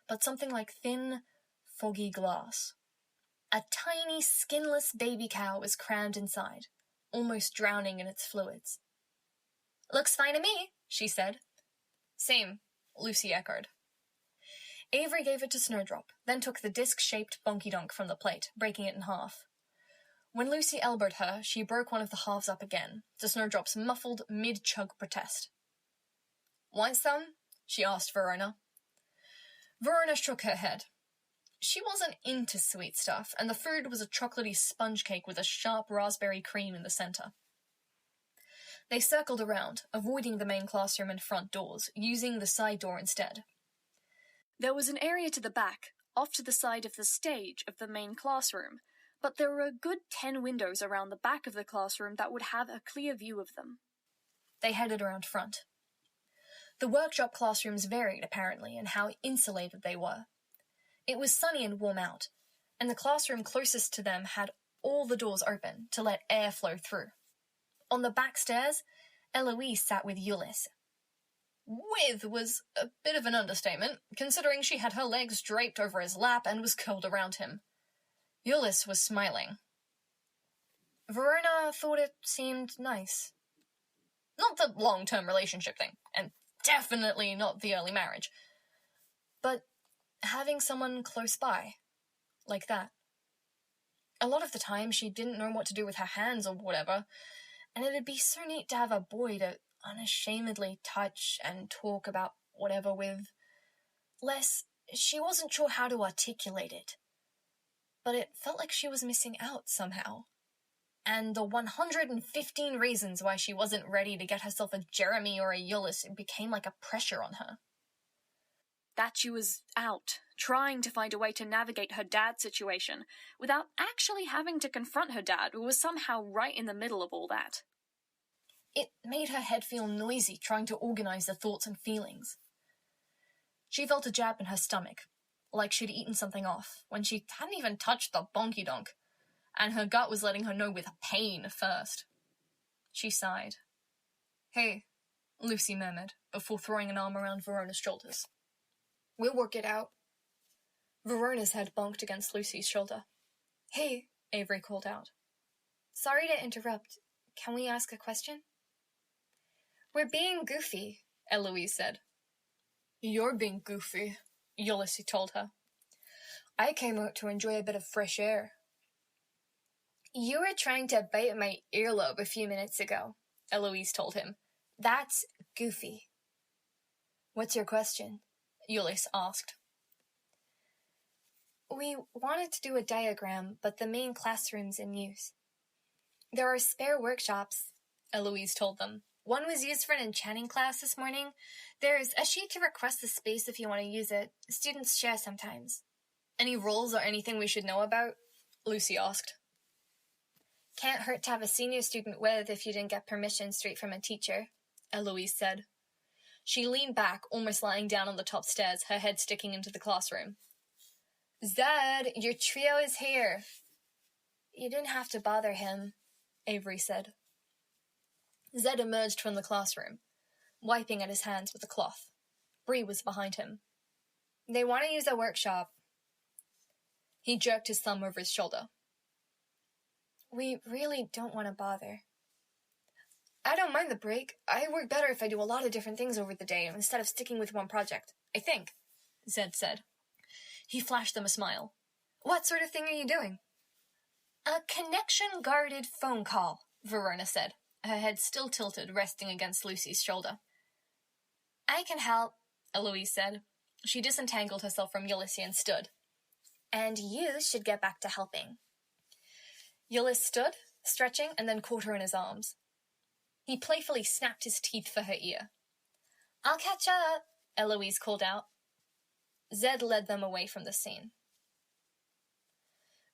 but something like thin, foggy glass. A tiny, skinless baby cow was crammed inside, almost drowning in its fluids. Looks fine to me, she said. Same, Lucy echoed. Avery gave it to Snowdrop, then took the disc-shaped bonky-donk from the plate, breaking it in half. When Lucy elbowed her, she broke one of the halves up again, to Snowdrop's muffled, mid-chug protest. Want some? She asked Verona. Verona shook her head. She wasn't into sweet stuff, and the food was a chocolatey sponge cake with a sharp raspberry cream in the center. They circled around, avoiding the main classroom and front doors, using the side door instead. There was an area to the back, off to the side of the stage of the main classroom, but there were a good 10 windows around the back of the classroom that would have a clear view of them. They headed around front. The workshop classrooms varied, apparently, in how insulated they were. It was sunny and warm out, and the classroom closest to them had all the doors open to let air flow through. On the back stairs, Eloise sat with Euless. With was a bit of an understatement, considering she had her legs draped over his lap and was curled around him. Euless was smiling. Verona thought it seemed nice. Not the long-term relationship thing, and definitely not the early marriage. But having someone close by, like that. A lot of the time, she didn't know what to do with her hands or whatever, and it'd be so neat to have a boy to unashamedly touch and talk about whatever with. Less, she wasn't sure how to articulate it, but it felt like she was missing out somehow. And the 115 reasons why she wasn't ready to get herself a Jeremy or a Euless became like a pressure on her. That she was out, trying to find a way to navigate her dad's situation, without actually having to confront her dad, who was somehow right in the middle of all that. It made her head feel noisy, trying to organize the thoughts and feelings. She felt a jab in her stomach, like she'd eaten something off, when she hadn't even touched the bonky-donk, and her gut was letting her know with pain first. She sighed. "Hey," Lucy murmured, before throwing an arm around Verona's shoulders. "We'll work it out." Verona's head bunked against Lucy's shoulder. "Hey," Avery called out. "Sorry to interrupt. Can we ask a question?" "We're being goofy," Eloise said. "You're being goofy," Ulysses told her. "I came out to enjoy a bit of fresh air." "You were trying to bite my earlobe a few minutes ago," Eloise told him. "That's goofy." "What's your question?" Ulysses asked. "We wanted to do a diagram, but the main classroom's in use. There are spare workshops," Eloise told them. "One was used for an enchanting class this morning. There's a sheet to request the space if you want to use it. Students share sometimes." "Any rules or anything we should know about?" Lucy asked. "Can't hurt to have a senior student with if you didn't get permission straight from a teacher," Eloise said. She leaned back, almost lying down on the top stairs, her head sticking into the classroom. "Zed, your trio is here." "You didn't have to bother him," Avery said. Zed emerged from the classroom, wiping at his hands with a cloth. Bree was behind him. "They want to use a workshop." He jerked his thumb over his shoulder. "We really don't want to bother." "I don't mind the break. I work better if I do a lot of different things over the day instead of sticking with one project, I think," Zed said. He flashed them a smile. "What sort of thing are you doing?" "A connection-guarded phone call," Verona said, her head still tilted, resting against Lucy's shoulder. "I can help," Eloise said. She disentangled herself from Ulysses and stood. "And you should get back to helping." Ulysses stood, stretching, and then caught her in his arms. He playfully snapped his teeth for her ear. "I'll catch up," Eloise called out. Zed led them away from the scene.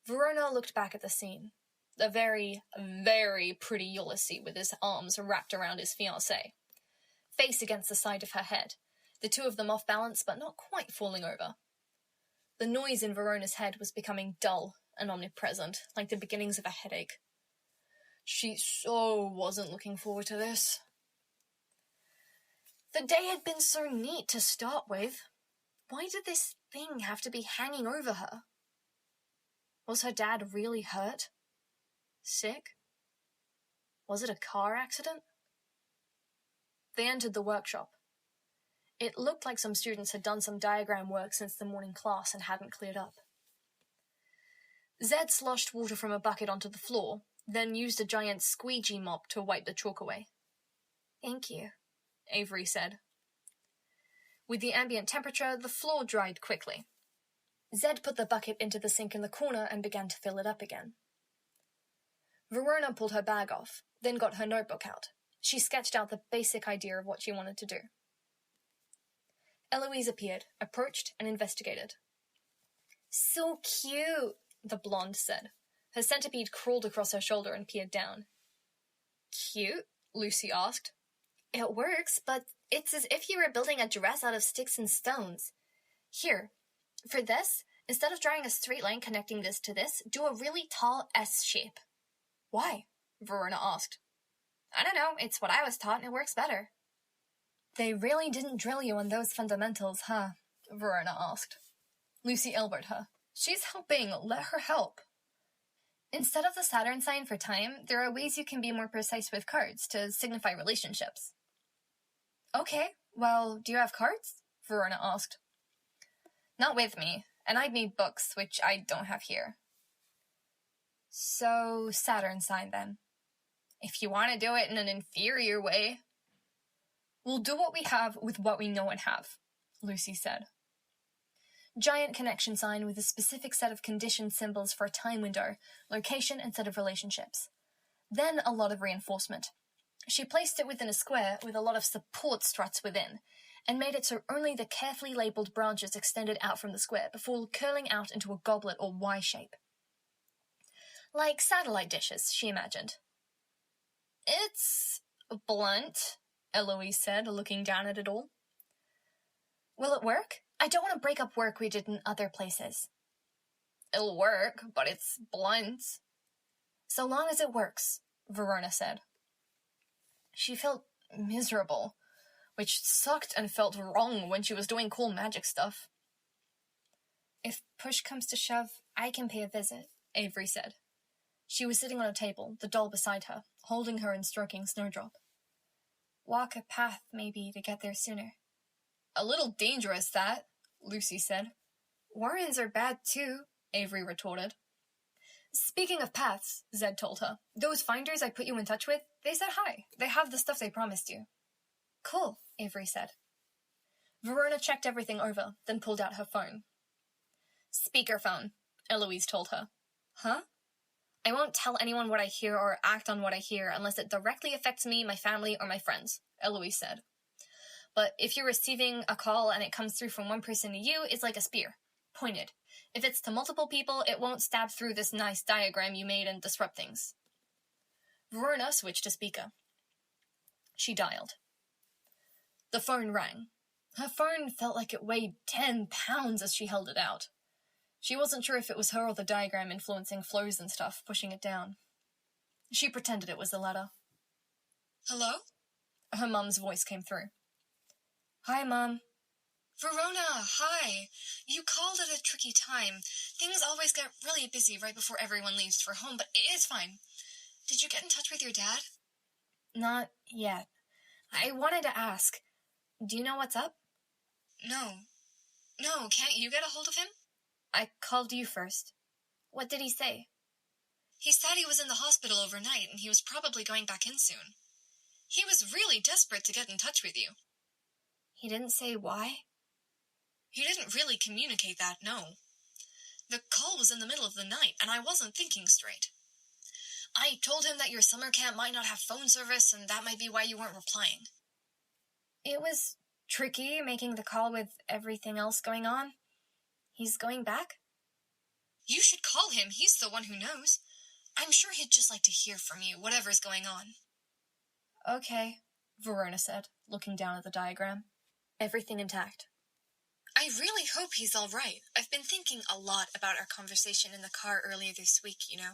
Verona looked back at the scene. The very, very pretty Ulysses with his arms wrapped around his fiancée. Face against the side of her head, the two of them off balance but not quite falling over. The noise in Verona's head was becoming dull and omnipresent, like the beginnings of a headache. She so wasn't looking forward to this. The day had been so neat to start with. Why did this thing have to be hanging over her? Was her dad really hurt? Sick? Was it a car accident? They entered the workshop. It looked like some students had done some diagram work since the morning class and hadn't cleared up. Zed sloshed water from a bucket onto the floor, then used a giant squeegee mop to wipe the chalk away. "Thank you," Avery said. With the ambient temperature, the floor dried quickly. Zed put the bucket into the sink in the corner and began to fill it up again. Verona pulled her bag off, then got her notebook out. She sketched out the basic idea of what she wanted to do. Eloise appeared, approached, and investigated. "So cute," the blonde said. Her centipede crawled across her shoulder and peered down. "Cute?" Lucy asked. "It works, but it's as if you were building a dress out of sticks and stones. Here, for this, instead of drawing a straight line connecting this to this, do a really tall S shape." "Why?" Verona asked. "I don't know, it's what I was taught and it works better." "They really didn't drill you on those fundamentals, huh?" Verona asked. Lucy elbowed her. "She's helping. Let her help." Instead of the Saturn sign for time, there are ways you can be more precise with cards to signify relationships. Okay, well, do you have cards? Verona asked. Not with me, and I'd need books, which I don't have here. So, Saturn sign then. If you want to do it in an inferior way. We'll do what we have with what we know and have, Lucy said. Giant connection sign with a specific set of conditioned symbols for a time window, location, and set of relationships. Then a lot of reinforcement. She placed it within a square with a lot of support struts within, and made it so only the carefully labelled branches extended out from the square before curling out into a goblet or Y shape. Like satellite dishes, she imagined. It's blunt, Eloise said, looking down at it all. Will it work? I don't want to break up work we did in other places. It'll work, but it's blunt. So long as it works, Verona said. She felt miserable, which sucked and felt wrong when she was doing cool magic stuff. If push comes to shove, I can pay a visit, Avery said. She was sitting on a table, the doll beside her, holding her and stroking Snowdrop. Walk a path, maybe, to get there sooner. A little dangerous, that, Lucy said. Warrens are bad, too, Avery retorted. Speaking of paths, Zed told her, those finders I put you in touch with, they said hi. They have the stuff they promised you. Cool, Avery said. Verona checked everything over, then pulled out her phone. Speakerphone, Eloise told her. Huh? I won't tell anyone what I hear or act on what I hear unless it directly affects me, my family, or my friends, Eloise said. But if you're receiving a call and it comes through from one person to you, it's like a spear. Pointed. If it's to multiple people, it won't stab through this nice diagram you made and disrupt things. Verona switched to speaker. She dialed. The phone rang. Her phone felt like it weighed 10 pounds as she held it out. She wasn't sure if it was her or the diagram influencing flows and stuff, pushing it down. She pretended it was the latter. Hello? Her mum's voice came through. Hi, Mum. Verona, hi. You called at a tricky time. Things always get really busy right before everyone leaves for home, but it is fine. Did you get in touch with your dad? Not yet. I wanted to ask, do you know what's up? No, can't you get a hold of him? I called you first. What did he say? He said he was in the hospital overnight and he was probably going back in soon. He was really desperate to get in touch with you. He didn't say why? He didn't really communicate that, no. The call was in the middle of the night and I wasn't thinking straight. I told him that your summer camp might not have phone service and that might be why you weren't replying. It was tricky making the call with everything else going on. He's going back? You should call him. He's the one who knows. I'm sure he'd just like to hear from you, whatever's going on. Okay, Verona said, looking down at the diagram. Everything intact. I really hope he's all right. I've been thinking a lot about our conversation in the car earlier this week, you know.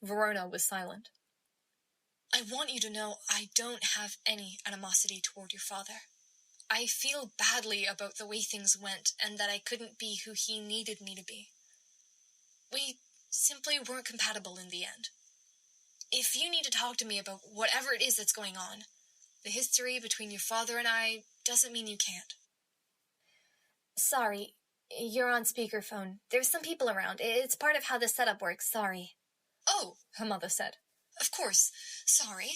Verona was silent. I want you to know I don't have any animosity toward your father. I feel badly about the way things went and that I couldn't be who he needed me to be. We simply weren't compatible in the end. If you need to talk to me about whatever it is that's going on, the history between your father and I doesn't mean you can't. Sorry, you're on speakerphone. There's some people around. It's part of how this setup works, sorry. Oh, her mother said. Of course, sorry.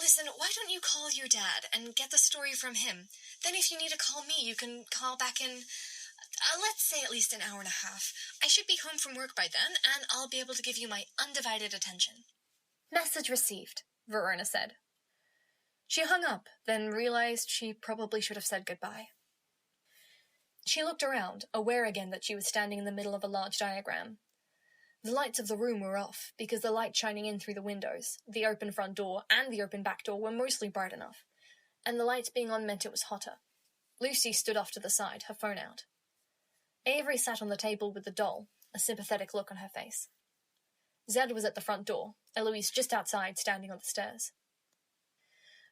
Listen, why don't you call your dad and get the story from him? Then if you need to call me, you can call back in, let's say at least an hour and a half. I should be home from work by then, and I'll be able to give you my undivided attention. Message received, Verona said. She hung up, then realized she probably should have said goodbye. She looked around, aware again that she was standing in the middle of a large diagram. The lights of the room were off, because the light shining in through the windows, the open front door, and the open back door were mostly bright enough, and the lights being on meant it was hotter. Lucy stood off to the side, her phone out. Avery sat on the table with the doll, a sympathetic look on her face. Zed was at the front door, Eloise just outside, standing on the stairs.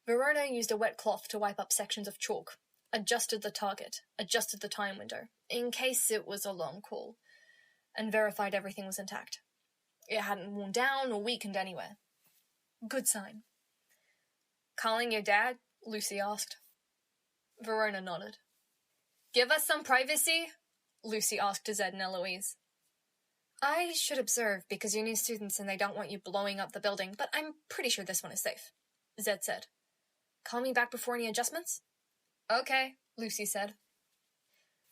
Verona used a wet cloth to wipe up sections of chalk, adjusted the target, adjusted the time window, in case it was a long call, and verified everything was intact. It hadn't worn down or weakened anywhere. Good sign. Calling your dad? Lucy asked. Verona nodded. Give us some privacy? Lucy asked Zed and Eloise. I should observe because you're new students and they don't want you blowing up the building, but I'm pretty sure this one is safe, Zed said. Call me back before any adjustments? Okay, Lucy said.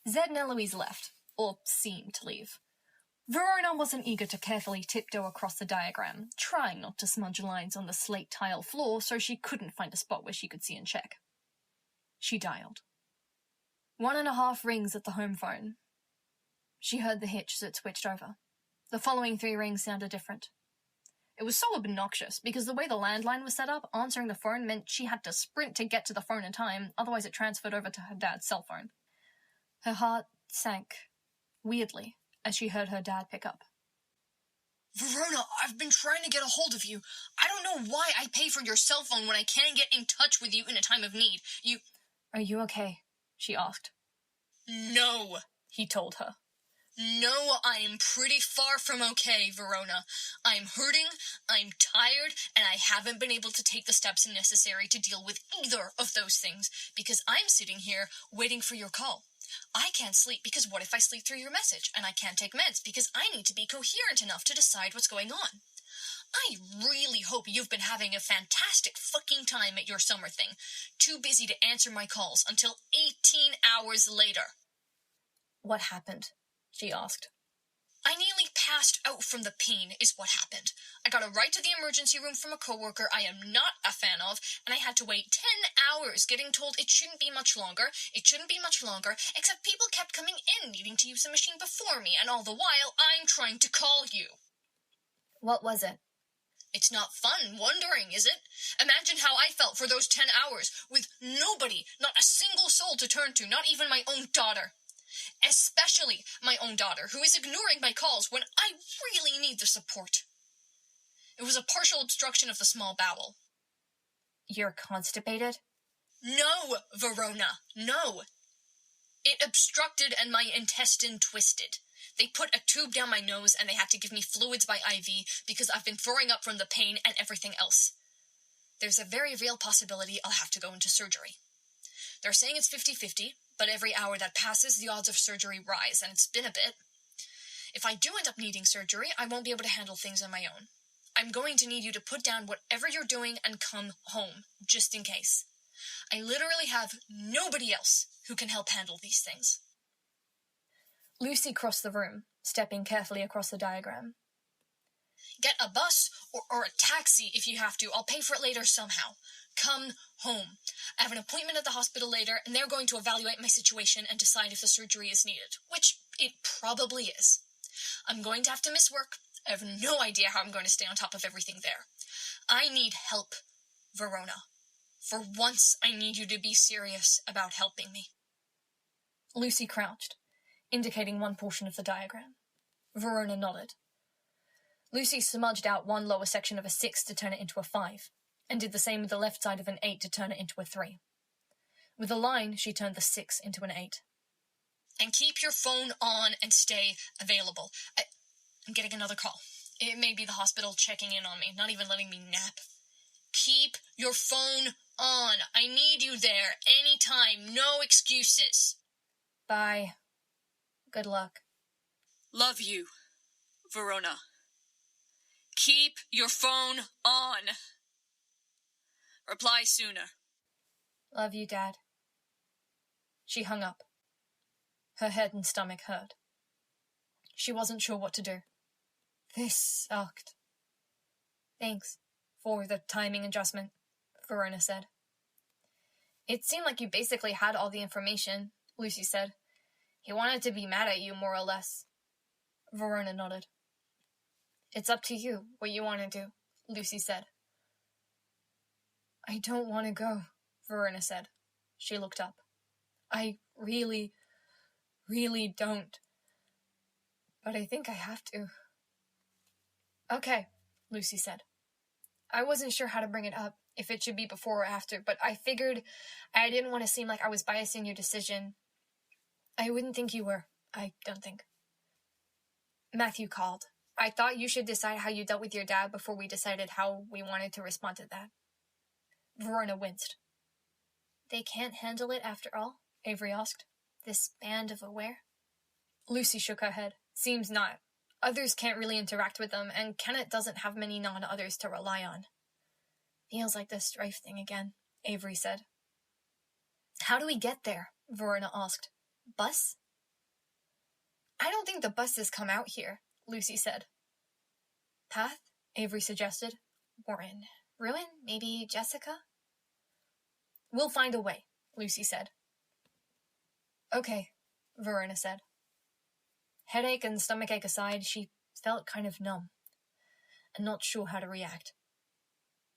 Zed and Eloise left, or seemed to leave. Verona wasn't eager to carefully tiptoe across the diagram, trying not to smudge lines on the slate tile floor so she couldn't find a spot where she could see and check. She dialed. 1.5 rings at the home phone. She heard the hitch as it switched over. The following 3 rings sounded different. It was so obnoxious because the way the landline was set up, answering the phone meant she had to sprint to get to the phone in time, otherwise it transferred over to her dad's cell phone. Her heart sank, weirdly, as she heard her dad pick up. Verona, I've been trying to get a hold of you. I don't know why I pay for your cell phone when I can't get in touch with you in a time of need. Are you okay? She asked. No, he told her. No, I am pretty far from okay, Verona. I'm hurting, I'm tired, and I haven't been able to take the steps necessary to deal with either of those things because I'm sitting here waiting for your call. I can't sleep because what if I sleep through your message, and I can't take meds because I need to be coherent enough to decide what's going on. I really hope you've been having a fantastic fucking time at your summer thing. Too busy to answer my calls until 18 hours later. What happened? She asked. I nearly passed out from the pain is what happened. I got a ride to the emergency room from a coworker I am not a fan of, and I had to wait 10 hours getting told it shouldn't be much longer, except people kept coming in needing to use the machine before me, and all the while I'm trying to call you. What was it? It's not fun wondering, is it? Imagine how I felt for those 10 hours, with nobody, not a single soul to turn to, not even my own daughter. Especially my own daughter, who is ignoring my calls when I really need the support. It was a partial obstruction of the small bowel. You're constipated? No, Verona, no. It obstructed and my intestine twisted. They put a tube down my nose and they had to give me fluids by IV because I've been throwing up from the pain and everything else. There's a very real possibility I'll have to go into surgery. They're saying it's 50-50, but every hour that passes, the odds of surgery rise, and it's been a bit. If I do end up needing surgery, I won't be able to handle things on my own. I'm going to need you to put down whatever you're doing and come home, just in case. I literally have nobody else who can help handle these things. Lucy crossed the room, stepping carefully across the diagram. Get a bus or a taxi if you have to. I'll pay for it later somehow. Come home. I have an appointment at the hospital later, and they're going to evaluate my situation and decide if the surgery is needed, which it probably is. I'm going to have to miss work. I have no idea how I'm going to stay on top of everything there. I need help, Verona. For once, I need you to be serious about helping me. Lucy crouched, indicating one portion of the diagram. Verona nodded. Lucy smudged out one lower section of a 6 to turn it into a 5, and did the same with the left side of an 8 to turn it into a 3. With a line, she turned the 6 into an 8. And keep your phone on and stay available. I'm getting another call. It may be the hospital checking in on me, not even letting me nap. Keep your phone on. I need you there anytime. No excuses. Bye. Good luck. Love you, Verona. Keep your phone on. Reply sooner. Love you, Dad. She hung up. Her head and stomach hurt. She wasn't sure what to do. This sucked. Thanks for the timing adjustment, Verona said. It seemed like you basically had all the information, Lucy said. He wanted to be mad at you, more or less. Verona nodded. It's up to you what you want to do, Lucy said. I don't want to go, Verona said. She looked up. I really don't. But I think I have to. Okay, Lucy said. I wasn't sure how to bring it up, if it should be before or after, but I figured I didn't want to seem like I was biasing your decision. I wouldn't think you were, I don't think. Matthew called, I thought you should decide how you dealt with your dad before we decided how we wanted to respond to that. Verona winced. They can't handle it after all? Avery asked. This band of aware? Lucy shook her head. Seems not. Others can't really interact with them, and Kenneth doesn't have many non-others to rely on. Feels like the strife thing again, Avery said. How do we get there? Verona asked. Bus? I don't think the buses come out here, Lucy said. Path? Avery suggested. Warren. Ruin? Maybe Jessica? We'll find a way, Lucy said. Okay, Verona said. Headache and stomachache aside, she felt kind of numb, and not sure how to react.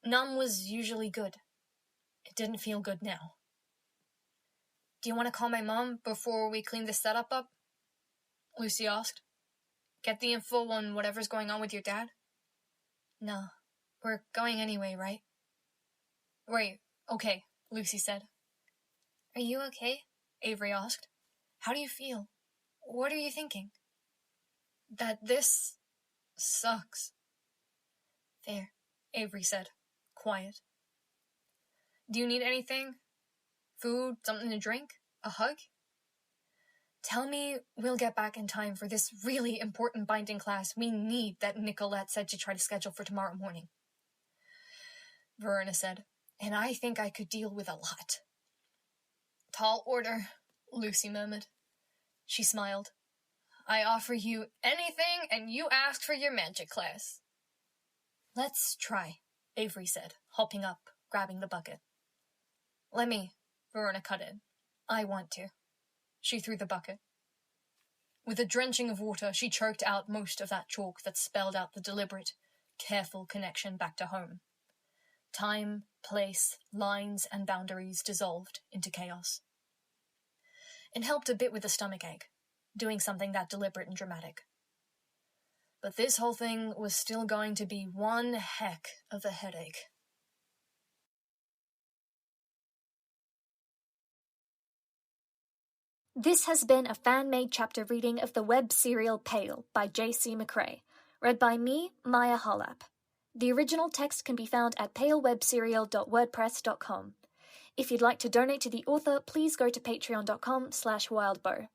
Numb was usually good. It didn't feel good now. Do you want to call my mom before we clean this setup up? Lucy asked. Get the info on whatever's going on with your dad? No. We're going anyway, right? Right, okay, Lucy said. Are you okay? Avery asked. How do you feel? What are you thinking? That this sucks. Fair, Avery said, quiet. Do you need anything? Food, something to drink? A hug? Tell me we'll get back in time for this really important binding class we need that Nicolette said to try to schedule for tomorrow morning. Verona said, and I think I could deal with a lot. Tall order, Lucy murmured. She smiled. I offer you anything and you ask for your magic class. Let's try, Avery said, hopping up, grabbing the bucket. Let me, Verona cut in. I want to. She threw the bucket. With a drenching of water, she choked out most of that chalk that spelled out the deliberate, careful connection back to home. Time, place, lines, and boundaries dissolved into chaos. It helped a bit with the stomachache, doing something that deliberate and dramatic. But this whole thing was still going to be one heck of a headache. This has been a fan-made chapter reading of the web serial Pale by J.C. McCrae, read by me, Maia Harlap. The original text can be found at palewebserial.wordpress.com. If you'd like to donate to the author, please go to patreon.com/wildbow.